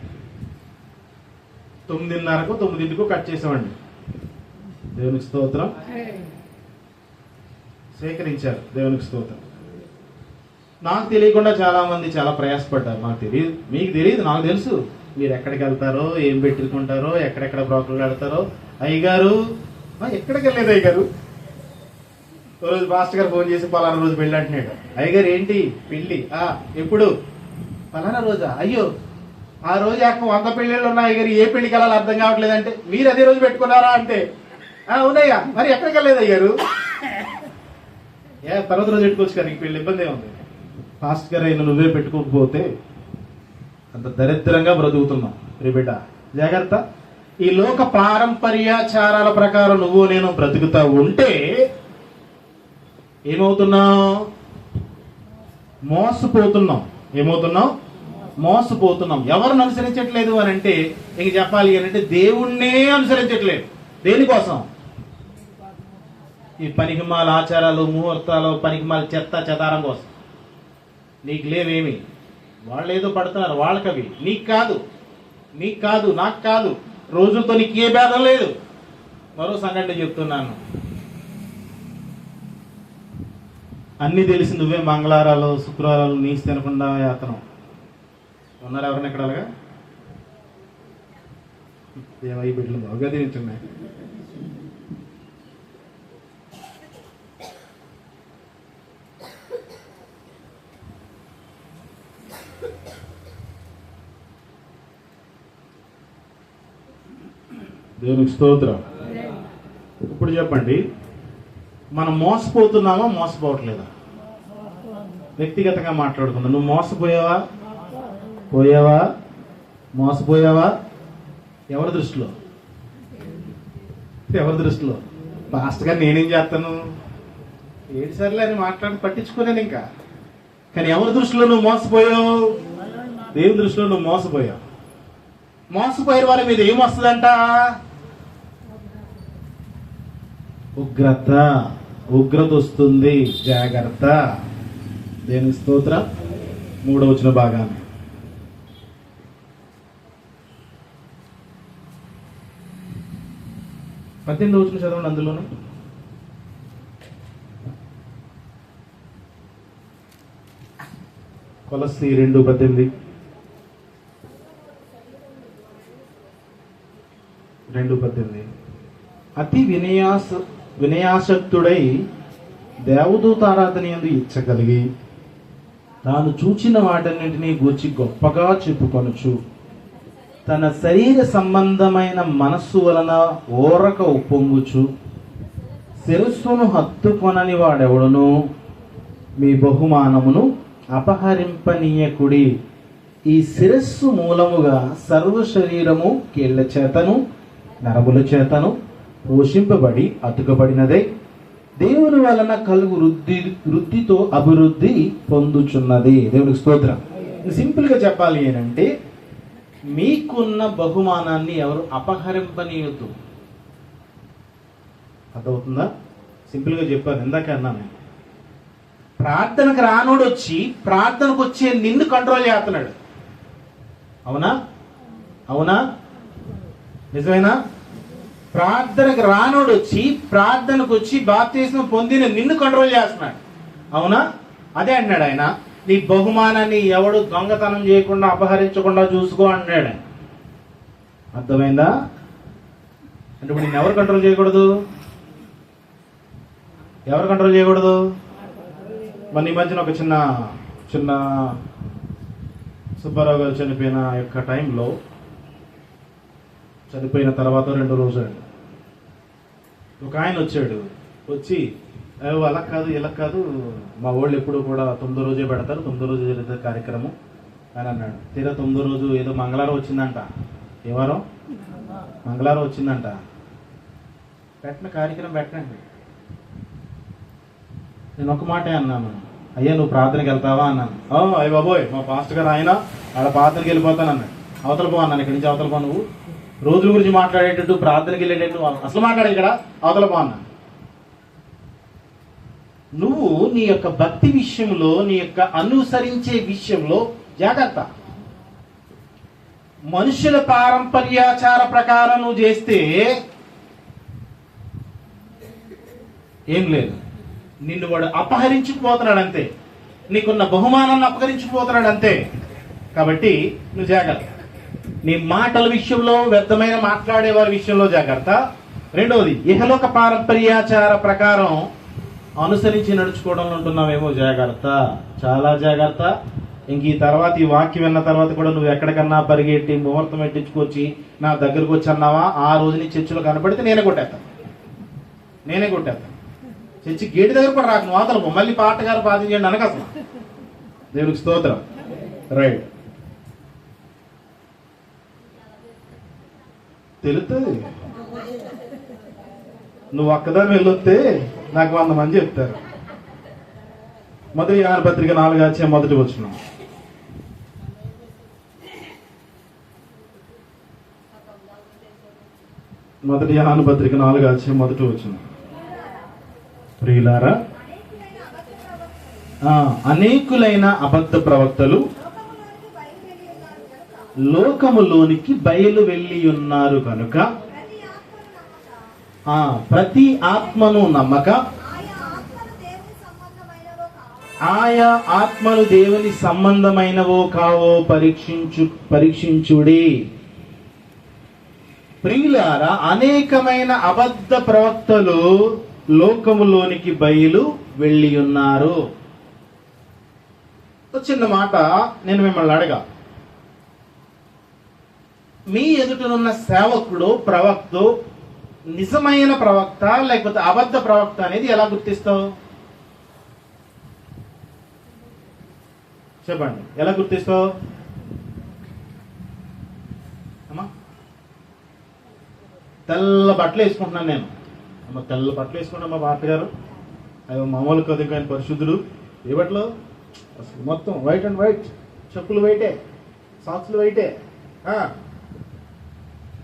9:30కో 9ంటికో కట్ చేసామండి. దేవునికి స్తోత్రం. స్వీకరించారు. దేవునికి స్తోత్రం. నాకు తెలియకుండా చాలా మంది చాలా ప్రయాసపడ్డారు. నాకు తెలియదు, మీకు తెలియదు, నాకు తెలుసు. మీరు ఎక్కడికి వెళ్తారో, ఏం పెట్టుకుంటారో, ఎక్కడెక్కడ బ్రోకర్లు వెళ్తారో. అయ్యగారు ఎక్కడికి వెళ్ళలేదు అయ్యగారు. ఓ రోజు మాస్టర్ గారు ఫోన్ చేసి పలానా రోజు పెళ్ళి అంటున్నాడు. అయ్యగారు ఏంటి పెళ్ళి? ఎప్పుడు? పలానా రోజా? అయ్యో ఆ రోజు 100 పెళ్ళిళ్ళు ఉన్నాయి అయ్యగారు, ఏ పెళ్లికి వెళ్ళాలి అర్థం కావట్లేదు. అంటే మీరు అదే రోజు పెట్టుకున్నారా అంటే ఉన్నాయా, మరి ఎక్కడికి వెళ్ళలేదు అయ్యారు. తర్వాత రోజు పెట్టుకోవచ్చు కదా, నీకు పెళ్లి ఇబ్బంది ఏముంది. ఫాస్ట్ గారు అయినా నువ్వే పెట్టుకోకపోతే అంత దరిద్రంగా బ్రతుకుతున్నాం. బిడ్డ జాగ్రత్త. ఈ లోక పారంపర్యాచారాల ప్రకారం నువ్వు నేను బ్రతుకుతా ఉంటే ఏమవుతున్నావు? మోసపోతున్నాం. ఏమవుతున్నాం? మోసపోతున్నాం. ఎవరిని అనుసరించట్లేదు అని అంటే, ఇంక చెప్పాలి అని అంటే దేవుణ్ణే అనుసరించట్లేదు. దేనికోసం? ఈ పనికిమాల ఆచారాలు, ముహూర్తాలు, పనికిమాల చెత్త చెదారం కోసం. నీకు లేవేమి, వాళ్ళు ఏదో పడుతున్నారు వాళ్ళకవి. నీకు కాదు, నీకు కాదు, నాకు కాదు. రోజులతో నీకు ఏ భేదం లేదు. మరో సంఘటన చెప్తున్నాను. అన్ని తెలిసి నువ్వే మంగళవారాలు శుక్రవారాలు నీసి తినకుండా యాత్రం ఉన్నారు. ఎవరైనా ఎక్కడ అలాగా? ఏమై బిడ్డలు బాగా తింటున్నాయి. దేవునికి స్తోత్రం. ఇప్పుడు చెప్పండి, మనం మోసపోతున్నామా మోసపోవట్లేదా? వ్యక్తిగతంగా మాట్లాడుకుందాం. నువ్వు మోసపోయావా? పోయావా? మోసపోయావా? ఎవరి దృష్టిలో? ఎవరి దృష్టిలో? పాస్టర్ గారు నేనేం చేస్తాను, ఏడు సార్లు అని మాట్లాడి పట్టించుకోలేను ఇంకా. కానీ ఎవరి దృష్టిలో నువ్వు మోసపోయావు? దేవుని దృష్టిలో నువ్వు మోసపోయావు. మోసపోయే వాళ్ళ మీద ఏమొస్తుందంట? ఉగ్రత. ఉగ్రత వస్తుంది, జాగ్రత్త. దేవుని స్తోత్రం. 3వ వచనం భాగాన్ని 18వ వచనం చదవండి. అందులోనే కొలస్సీ 2:18. 2:18. అతి వినయాసక్తుడై దేవదూతారాధన యందు ఇచ్చగలిగి తాను చూచిన వాటన్నింటినీ గూర్చి గొప్పగా చెప్పుకొనుచు తన శరీర సంబంధమైన మనస్సు వలన ఓరక ఉప్పొంగుచు శిరస్సును హత్తుకొనని వాడెవడును మీ బహుమానమును అపహరింపనీయకుడి. ఈ శిరస్సు మూలముగా సర్వ శరీరము కీళ్ల చేతను నరముల చేతను పోషింపబడి అతుకబడినదే దేవుని వలన కలుగు వృద్ధితో అభివృద్ధి పొందుచున్నది. దేవునికి స్తోత్రం. సింపుల్ గా చెప్పాలి ఏంటంటే, మీకున్న బహుమానాన్ని ఎవరు అపహరింపనీయొద్దు. అర్థమవుతుందా? సింపుల్ గా చెప్పాను, ఇందాక అన్నాను. ప్రార్థనకు రానోడు వచ్చి ప్రార్థనకు వచ్చే నిన్ను కంట్రోల్ చేస్తున్నాడు. అవునా? అవునా? నిజమేనా? ప్రార్థనకు రానోడు వచ్చి ప్రార్థనకు వచ్చి బాప్తిస్మం పొందిన నిన్ను కంట్రోల్ చేస్తున్నాడు. అవునా? అదే అన్నాడు ఆయన, నీ బహుమానాన్ని ఎవడు దొంగతనం చేయకుండా అపహరించకుండా చూసుకో అన్నాడు. అర్థమైందా? అంటే ఇప్పుడు నేను ఎవరు కంట్రోల్ చేయకూడదు? ఎవరు కంట్రోల్ చేయకూడదు? మన ఈ మధ్యన ఒక చిన్న సుబ్బారావు గారు చనిపోయిన యొక్క టైంలో, చనిపోయిన తర్వాత 2 రోజులు ఒక ఆయన వచ్చాడు. వచ్చి అలా కాదు ఇలా కాదు, మా వాళ్ళు ఎప్పుడు కూడా 9వ రోజే పెడతారు, 9వ రోజు జరుగుతుంది కార్యక్రమం అని అన్నాడు. తీరా 9వ రోజు ఏదో మంగళవారం వచ్చిందంట. ఏ వారం? మంగళవారం వచ్చిందంట. పెట్టిన కార్యక్రమం పెట్టండి. నేను ఒక మాటే అన్నాను, అయ్యా నువ్వు ప్రార్థనకి వెళ్తావా అన్నాను. అయ్య బాబోయ్, మా పాస్టర్ గారు ఆయన ఆడ ప్రార్థనకి వెళ్ళిపోతాను అన్నాడు. అవతల పో అన్నాను. ఇక్కడి నుంచి అవతల పో, నువ్వు రోజుల గురించి మాట్లాడేటట్టు ప్రార్థనకి వెళ్ళేటట్టు అసలు మాట్లాడే ఇక్కడ అవతల పో అన్నాను. నువ్వు నీ యొక్క భక్తి విషయంలో, నీ యొక్క అనుసరించే విషయంలో జాగ్రత్త. మనుషుల పారంపర్యాచార ప్రకారం నువ్వు చేస్తే ఏం లేదు. నిన్ను వాడు అపహరించుకుపోతున్నాడు అంతే, నీకున్న బహుమానాన్ని అపహరించుకుపోతున్నాడు అంతే. కాబట్టి నువ్వు జాగ్రత్త. నీ మాటల విషయంలో, వ్యర్థమైన మాట్లాడే వారి విషయంలో జాగ్రత్త. రెండవది, ఇహలోక పారంపర్యాచార ప్రకారం అనుసరించి నడుచుకోవడంలో ఉంటున్నావేమో జాగ్రత్త, చాలా జాగ్రత్త. ఇంక ఈ తర్వాత ఈ వాక్యం విన్న తర్వాత కూడా నువ్వు ఎక్కడికన్నా పరిగెట్టి ముహూర్తం పెట్టించుకొచ్చి నా దగ్గరకు వచ్చి అన్నావా, ఆ రోజు నీ చర్చిలో కనపడితే నేనే కొట్టేస్తాను. చర్చి గేటు దగ్గర కూడా రాకు, నువ్వు అవతల మళ్ళీ పాటగారు ప్రార్థన చేయండి అనక అసలు. దేవునికి స్తోత్రం. రైట్, తెలుస్తుంది. నువ్వు ఒక్కదాని వెళ్ళొస్తే నాకు 100 మంది చెప్తారు. మొదటి యోహాను పత్రిక 4:1 మొదటి యోహాను పత్రిక 4:1 ప్రియులారా, అనేకులైన అబద్ధ ప్రవక్తలు లోకములోనికి బయలు వెళ్ళి ఉన్నారు కనుక ప్రతి ఆత్మను నమ్మక ఆయా ఆత్మలు దేవుని సంబంధమైనవో కావో పరీక్షించుడి. ప్రియులారా, అనేకమైన అబద్ధ ప్రవక్తలు లోకములోనికి బయలు వెళ్ళి ఉన్నారు. చిన్న మాట నేను మిమ్మల్ని అడగా, మీ ఎదుటనున్న సేవకుడు, ప్రవక్త నిజమైన ప్రవక్త లేకపోతే అబద్ధ ప్రవక్త అనేది ఎలా గుర్తిస్తావు? చెప్పండి, ఎలా గుర్తిస్తావు? అమ్మా, తెల్ల బట్టలు వేసుకుంటున్నాను నేను. అమ్మ, తెల్ల బట్టలు వేసుకున్నా మా భారత గారు, అవి మామూలు కదా, కానీ పరిశుద్ధుడు. ఏ బట్టలు? అసలు మొత్తం వైట్ అండ్ వైట్, చెప్పులు వైటే, సాక్స్లు వైటే.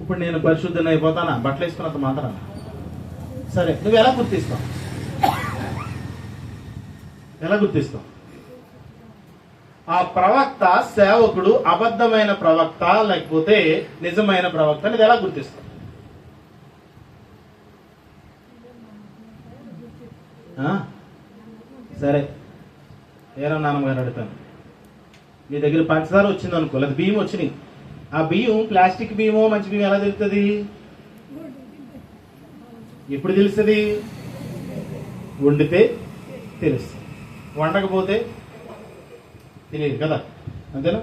ఇప్పుడు నేను పరిశుద్ధుని అయిపోతానా బట్టలు వేసుకున్నంత మాత్రం? సరే, నువ్వు ఎలా గుర్తిస్తావు? ఆ ప్రవక్త, సేవకుడు అబద్ధమైన ప్రవక్త లేకపోతే నిజమైన ప్రవక్త అనేది ఎలా గుర్తిస్తావు? సరే, ఏరా నాన్నగారు అడుగుతాను. మీ దగ్గర పంచదార వచ్చింది అనుకో, లేదా బియ్యం వచ్చినాయి. ఆ బియ్యం ప్లాస్టిక్ బియ్యమో మంచి బియ్యం ఎలా తెలుస్తుంది? ఎప్పుడు తెలుస్తుంది? వండితే తెలుస్తుంది, వండకపోతే తెలియదు కదా. అంతేనా?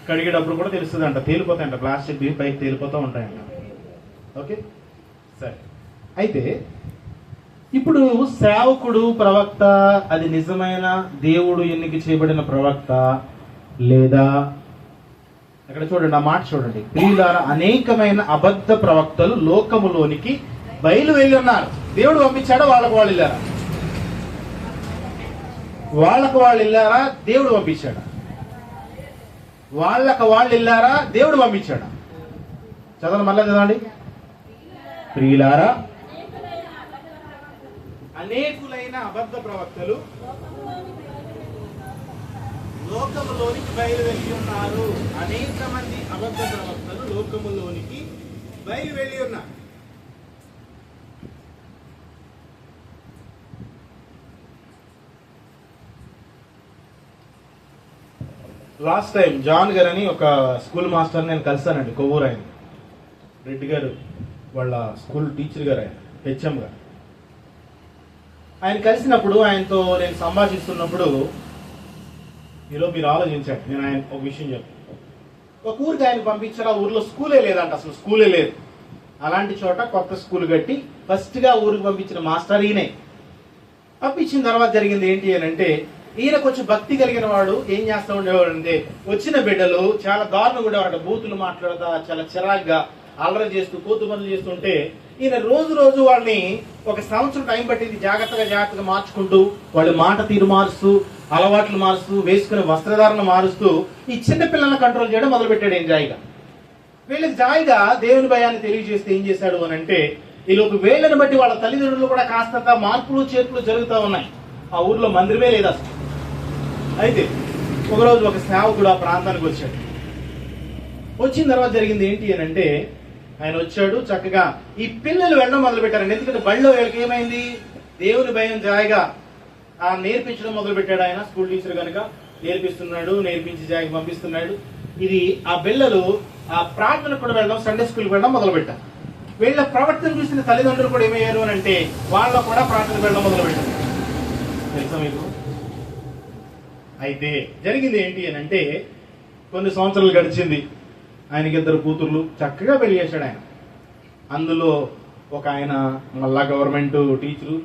కడిగేటప్పుడు కూడా తెలుస్తుంది అంట, తేలిపోతాయంట. ప్లాస్టిక్ బియ్యం పైకి తేలిపోతూ ఉంటాయంట. ఓకే, సరే. అయితే ఇప్పుడు సేవకుడు, ప్రవక్త అది నిజమైన దేవుడు ఎన్నిక చేయబడిన ప్రవక్త లేదా? అక్కడ చూడండి, ఆ మాట చూడండి. ప్రియులారా, అనేకమైన అబద్ధ ప్రవక్తలు లోకములోనికి బయలు వెళ్ళి ఉన్నారు. దేవుడు పంపించాడా? వాళ్ళకు వాళ్ళు వెళ్ళారా? దేవుడు పంపించాడా? వాళ్ళకు వాళ్ళు వెళ్ళారా? దేవుడు పంపించాడా? చదవండి, మళ్ళా చదవండి. ప్రియులారా, అనేకులైన అబద్ధ ప్రవక్తలు లోకములోనికి బయలు వెళ్ళి ఉన్నారు. అనేక మంది అబద్ధ ప్రవక్తలు లోకములోనికి బయలు వెళ్ళి ఉన్నారు. లాస్ట్ టైం జాన్ గారు అని ఒక స్కూల్ మాస్టర్ నేను కలిసానండి, కొవ్వూరు. ఆయన రెడ్డి గారు వాళ్ళ స్కూల్ టీచర్ గారు, ఆయన హెచ్ఎం గారు. ఆయన కలిసినప్పుడు, ఆయనతో నేను సంభాషిస్తున్నప్పుడు ఈలో మీరు ఆలోచించండి, నేను ఆయన ఒక విషయం చెప్పాను. ఒక ఊరికి ఆయన పంపించారు, ఆ ఊర్లో స్కూలే లేదంట, అసలు స్కూలే లేదు. అలాంటి చోట కొత్త స్కూల్ కట్టి ఫస్ట్ గా ఊరికి పంపించిన మాస్టర్ ఈయనే. పంపించిన తర్వాత జరిగింది ఏంటి అని అంటే, ఈయన కొంచెం భక్తి కలిగిన వాడు. ఏం చేస్తూ ఉండేవాడు అంటే, వచ్చిన బిడ్డలు చాలా దారుణంగా ఉండేవాడు. బూతులు మాట్లాడతా, చాలా చిరాగ్గా అల్లరి చేస్తూ, కోతు పనులు చేస్తుంటే ఈయన రోజు వాళ్ళని ఒక సంవత్సరం టైం పట్టింది జాగ్రత్తగా మార్చుకుంటూ, వాళ్ళ మాట తీరు మారుస్తూ, అలవాట్లు మారుస్తూ, వేసుకునే వస్త్రధారణ మారుస్తూ ఈ చిన్న పిల్లల్ని కంట్రోల్ చేయడం మొదలుపెట్టాడు. జాయిగా వీళ్ళకి జాయిగా దేవుని భయాన్ని తెలియజేస్తే ఏం చేశాడు అని అంటే, ఈలోపు వేళ్ళని బట్టి వాళ్ళ తల్లిదండ్రులు కూడా కాస్త మార్పులు చేర్పులు జరుగుతూ ఉన్నాయి. ఆ ఊర్లో మందిరమే లేదు అసలు. అయితే ఒకరోజు ఒక సేవకుడు ఆ ప్రాంతానికి వచ్చాడు. వచ్చిన తర్వాత జరిగింది ఏంటి అని అంటే, ఆయన వచ్చాడు, చక్కగా ఈ పిల్లలు వెళ్ళడం మొదలు పెట్టారండి. ఎందుకంటే బడిలో వీళ్ళకి ఏమైంది, దేవుని భయం జాయిగా నేర్పించడం మొదలు పెట్టాడు. ఆయన స్కూల్ టీచర్ కనుక నేర్పిస్తున్నాడు, నేర్పించి జాయికి పంపిస్తున్నాడు. ఇది ఆ పిల్లలు ఆ ప్రార్థనకు కూడా వెళ్ళడం, సండే స్కూల్కి వెళ్ళడం మొదలు పెట్టారు. వీళ్ళ ప్రవర్తన చూసిన తల్లిదండ్రులు కూడా ఏమయ్యారు అని అంటే వాళ్ళు కూడా ప్రార్థనకు వెళ్ళడం మొదలు పెట్టారు. తెలుసా మీకు? అయితే జరిగింది ఏంటి అని అంటే, కొన్ని సంవత్సరాలు గడిచింది. ఆయనకి 2 కూతుర్లు, చక్కగా పెళ్లి చేశాడు ఆయన. అందులో ఒక ఆయన మళ్ళా గవర్నమెంట్ టీచరు,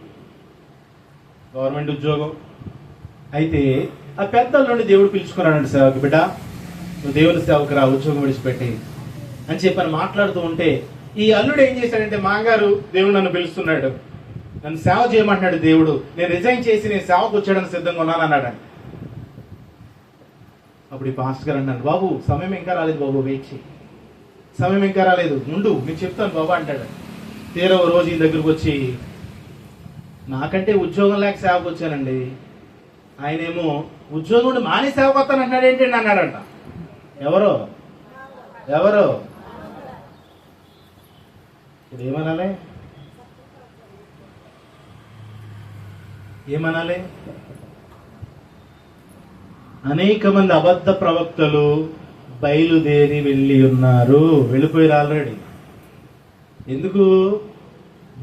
గవర్నమెంట్ ఉద్యోగం. అయితే ఆ పెద్దల నుండి దేవుడు పిలుచుకున్నాడండి, సేవకి, బిడ్డ నువ్వు దేవుని సేవకు రా, ఉద్యోగం విడిచిపెట్టి అని చెప్పని మాట్లాడుతూ ఉంటే, ఈ అల్లుడు ఏం చేశాడంటే, మాంగారు దేవుడు నన్ను పిలుస్తున్నాడు, నన్ను సేవ చేయమంటున్నాడు దేవుడు, నేను రిజైన్ చేసి నేను సేవకు వచ్చాడని సిద్ధంగా ఉన్నాను అన్నాడు. అప్పుడు ఈ పాస్టర్ గారు అన్నాడు, బాబు సమయం ఇంకా రాలేదు బాబు, వెయిట్ చేయి, సమయం ఇంకా రాలేదు, ముందు నేను చెప్తాను బాబు అంటాడు. తీరా ఓ రోజు ఈ దగ్గరకు వచ్చి, నాకంటే ఉద్యోగం లేక సేవకు వచ్చానండి, ఆయనేమో ఉద్యోగం మానే సేవకు వస్తాను అంటున్నాడు ఏంటండి అన్నాడంట. ఎవరో ఎవరో ఇప్పుడు ఏమనాలి, ఏమనాలి? అనేక మంది అబద్ధ ప్రవక్తలు బయలుదేరి వెళ్ళి ఉన్నారు, వెళ్ళిపోయారు ఆల్రెడీ. ఎందుకు?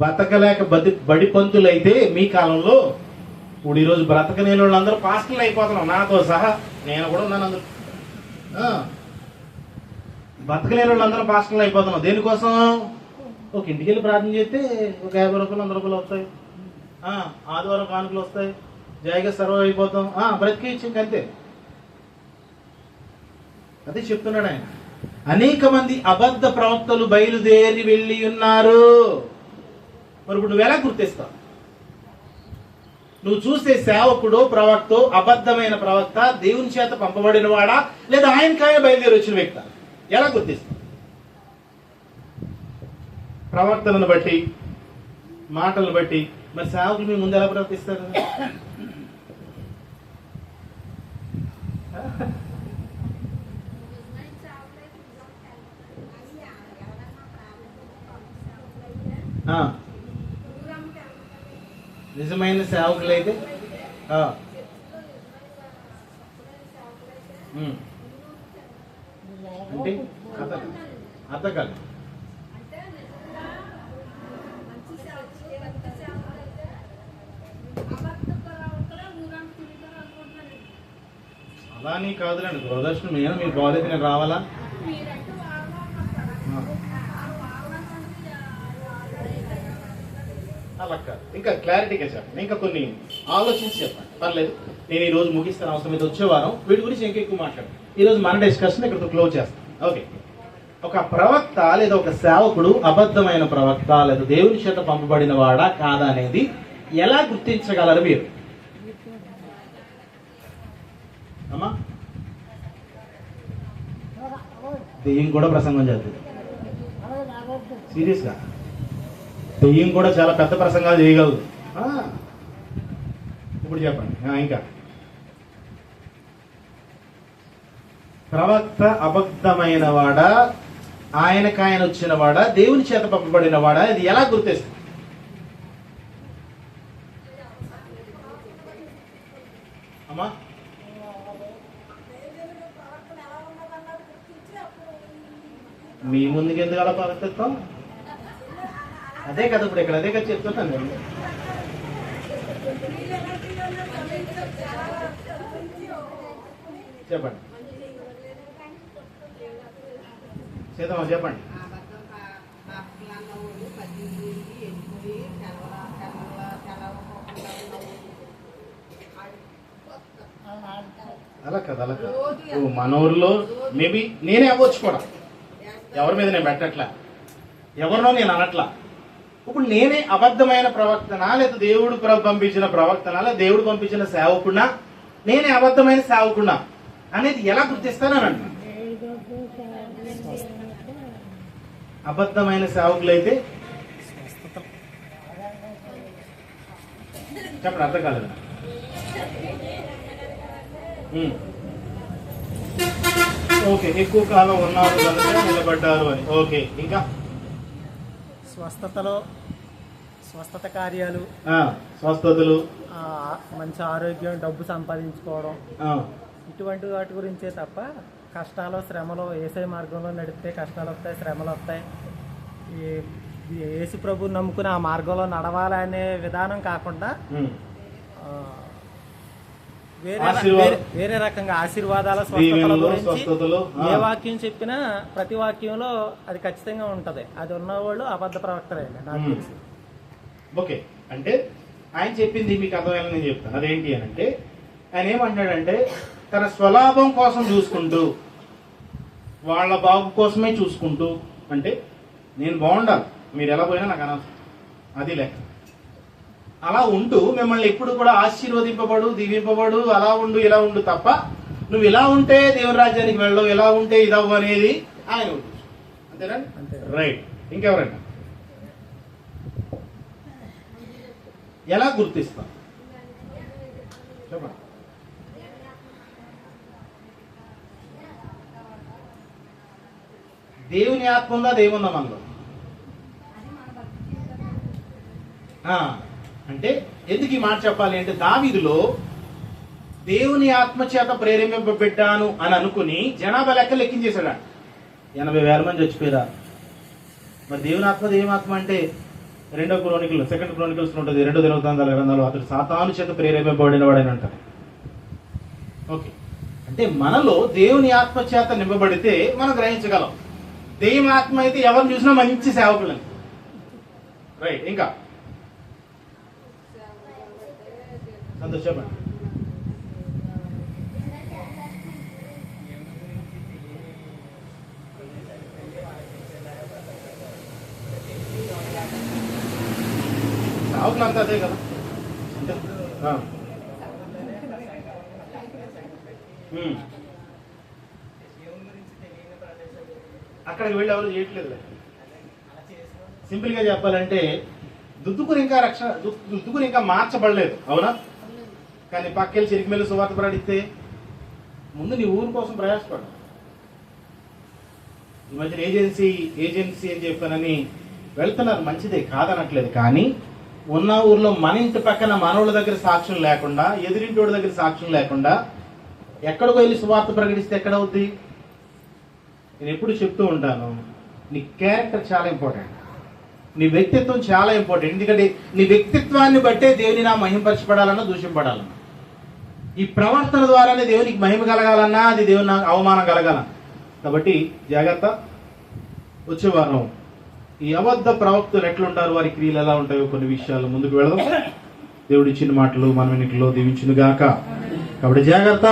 బతకలేక బడి పంతులు అయితే మీ కాలంలో, ఇప్పుడు ఈరోజు బ్రతకలేని వాళ్ళందరూ పాస్టర్లు అయిపోతున్నాం, నాతో సహా, నేను కూడా ఉన్నాను అందరూ. బతకలేని వాళ్ళందరూ పాస్టర్లు అయిపోతున్నాం. దేనికోసం? ఒక ఇంటికి వెళ్ళి ప్రార్థన చేస్తే ఒక 50 రూపాయలు 100 రూపాయలు వస్తాయి, ఆదివారం కానుకలు వస్తాయి, జాయిగా సర్వ్ అయిపోతాం, బ్రతికించి ఇంకంతే. అదే చెప్తున్నాడు ఆయన. అనేక మంది అబద్ధ ప్రవక్తలు బయలుదేరి వెళ్ళి ఉన్నారు. మరి ఇప్పుడు నువ్వు ఎలా గుర్తిస్తావు? నువ్వు చూసే సేవకుడు, ప్రవక్త, అబద్ధమైన ప్రవక్త, దేవుని చేత పంపబడిన వాడా, లేదా ఆయనకాయ బయలుదేరి వచ్చిన వ్యక్త? ఎలా గుర్తిస్తావు? ప్రవర్తనను బట్టి, మాటలను బట్టి. మరి సేవకులు మీ ముందు ఎలా ప్రవర్తిస్తారు? నిజమైన సేవకులైతే అంటే అర్థం కాదు. అలా నీ కాదులేండి, గృహదర్శనం నేను మీరు బాగోలేదు, నేను రావాలా? అలా కాదు, ఇంకా క్లారిటీగా చెప్పండి, ఇంకా కొన్ని ఆలోచించి చెప్పండి, పర్లేదు. నేను ఈ రోజు ముగిస్తాను, అవసరమైతే వచ్చే వారం వీటి గురించి ఇంకెక్కువ మాట్లాడు. ఈ రోజు మన డిస్కషన్ ఇక్కడ క్లోజ్ చేస్తాం. ఓకే, ఒక ప్రవక్త లేదా ఒక సేవకుడు అబద్ధమైన ప్రవక్త లేదా దేవుని చేత పంపబడిన వాడా కాదా అనేది ఎలా గుర్తించగలరు మీరు? అమ్మా, దెయ్యం కూడా ప్రసంగం చేస్తుంది, సీరియస్గా దెయ్యం కూడా చాలా పెద్ద ప్రసంగాలు చేయగలదు. ఇప్పుడు చెప్పండి. ఇంకా ప్రవక్త అబద్ధమైన వాడా, ఆయనకాయన వచ్చిన వాడా, దేవుని చేత పంపబడిన వాడా, ఇది ఎలా గుర్తిస్తుంది? అమ్మా, మీ ముందుకు ఎందుకు అలా ప్రవర్తిస్తాం? అదే కదా ఇప్పుడు ఇక్కడ అదే కదా చెప్తున్నాను నేను. చెప్పండి సీతమ్మ, చెప్పండి. అలా కదా, అలా కదా. మన ఊర్లో మేబీ నేనే అవ్వచ్చు కూడా, ఎవరి మీద నేను పెట్టట్లా, ఎవరినో నేను అనట్లా. ఇప్పుడు నేనే అబద్ధమైన ప్రవక్తనా, లేదా దేవుడు పంపించిన ప్రవక్తనా, లేదా దేవుడు పంపించిన సేవకున్నా, నేనే అబద్ధమైన సేవకున్నా అనేది ఎలా గుర్తిస్తానని అంటున్నా. అబద్ధమైన సేవకులైతే చెప్పండి, అర్థం కాలేదు. ఓకే, ఎక్కువ కాలం ఉన్నారు కనుక నిలబడ్డారు అని. ఓకే, ఇంకా స్వస్థత కార్యాలు, స్వస్థతలు, మంచి ఆరోగ్యం, డబ్బు సంపాదించుకోవడం, ఇటువంటి వాటి గురించే తప్ప కష్టాలు శ్రమలు యేసయ్య మార్గంలో నడిపితే కష్టాలు వస్తాయి, శ్రమలు వస్తాయి, యేసు ప్రభువుని నమ్ముకుని ఆ మార్గంలో నడవాలనే విధానం కాకుండా వేరే రకంగా ఆశీర్వాదాల స్వస్థతల గురించి ఏ వాక్యం చెప్పినా ప్రతి వాక్యంలో అది ఖచ్చితంగా ఉంటది. అది ఉన్నవాళ్ళు అబద్ధ ప్రవక్తలండి నాకు తెలిసి. ఓకే, అంటే ఆయన చెప్పింది మీకు అర్థమయ్యేలా నేను చెప్తాను. అదేంటి అని అంటే, ఆయన ఏమంటాడంటే తన స్వలాభం కోసం చూసుకుంటూ, వాళ్ళ బాగు కోసమే చూసుకుంటూ, అంటే నేను బాగుండాలి, మీరు ఎలా పోయినా నాకు అనవసరం, అది లెక్క. అలా ఉంటూ మిమ్మల్ని ఎప్పుడు కూడా ఆశీర్వదింపబడు, దీవింపబడు, అలా ఉండు, ఇలా ఉండు తప్ప నువ్వు ఇలా ఉంటే దేవుని రాజ్యానికి వెళ్ళవు, ఇలా ఉంటే ఇదవ్వు అనేది ఆయన ఉద్దేశం. అంతేనా? రైట్. ఇంకెవరైనా ఎలా గుర్తిస్తాం చెప్పండి. దేవుని ఆత్మ ఉందా, దేవుందా మనలో? అంటే ఎందుకు ఈ మాట చెప్పాలి అంటే, దావీదులో దేవుని ఆత్మ చేత ప్రేరేపింపబడ్డాను అని అనుకుని జనాభా లెక్క లెక్కించేశాడు. 80,000 మంది చచ్చిపోయారా? మరి దేవుని ఆత్మ దేవాత్మ అంటే 2 క్రోనికల్, 2 క్రోనికల్స్ ఉంటుంది, 2 దినవృత్తాంతాల గ్రంథాలు, అతడు సాతాను చేత ప్రేరేపింపబడిన వాడని అంటారు. ఓకే, అంటే మనలో దేవుని ఆత్మ చేత నింపబడితే మనం గ్రహించగలం. దేవుని ఆత్మ అయితే ఎవరిని చూసినా మంచి సేవకులని. రైట్. ఇంకా సంతోష్ చెప్పండి. సేవకులు అంతా అదే కదా. అక్కడికి వెళ్ళి ఎవరు చేయట్లేదు. సింపుల్ గా చెప్పాలంటే దుద్దుకుని ఇంకా మార్చబడలేదు, అవునా? కానీ పక్కెళ్ళి చెరికి మీద సువార్త ప్రకటిస్తే ముందు నీ ఊరు కోసం ప్రయాసపడు. ఈ మధ్యన ఏజెన్సీ అని చెప్పానని వెళ్తున్నారు, మంచిదే, కాదనట్లేదు. కానీ ఉన్న ఊర్లో మన ఇంటి పక్కన మనోళ్ళ దగ్గర సాక్ష్యం లేకుండా, ఎదురింటోడి దగ్గర సాక్ష్యం లేకుండా ఎక్కడికో వెళ్ళి సువార్త ప్రకటిస్తే ఎక్కడవుద్ది? నేను ఎప్పుడు చెప్తూ ఉంటాను, నీ క్యారెక్టర్ చాలా ఇంపార్టెంట్, నీ వ్యక్తిత్వం చాలా ఇంపార్టెంట్. ఎందుకంటే నీ వ్యక్తిత్వాన్ని బట్టే దేవుని నా మహింపరచబడాలన్నా దూషింపడాలన్నా, ఈ ప్రవర్తన ద్వారానే దేవునికి మహిమ కలగాలన్నా అది దేవుని అవమానం కలగాలన్నా. కాబట్టి జాగ్రత్త. వచ్చే వారం ఈ అబద్ధ ప్రవక్తలు ఎట్లుంటారు, వారి క్రియలు ఎలా ఉంటాయో కొన్ని విషయాలు ముందుకు వెళదాం. దేవుడు ఇచ్చిన మాటలు మన వెనుకలో దీవించును గాక. కాబట్టి జాగ్రత్త.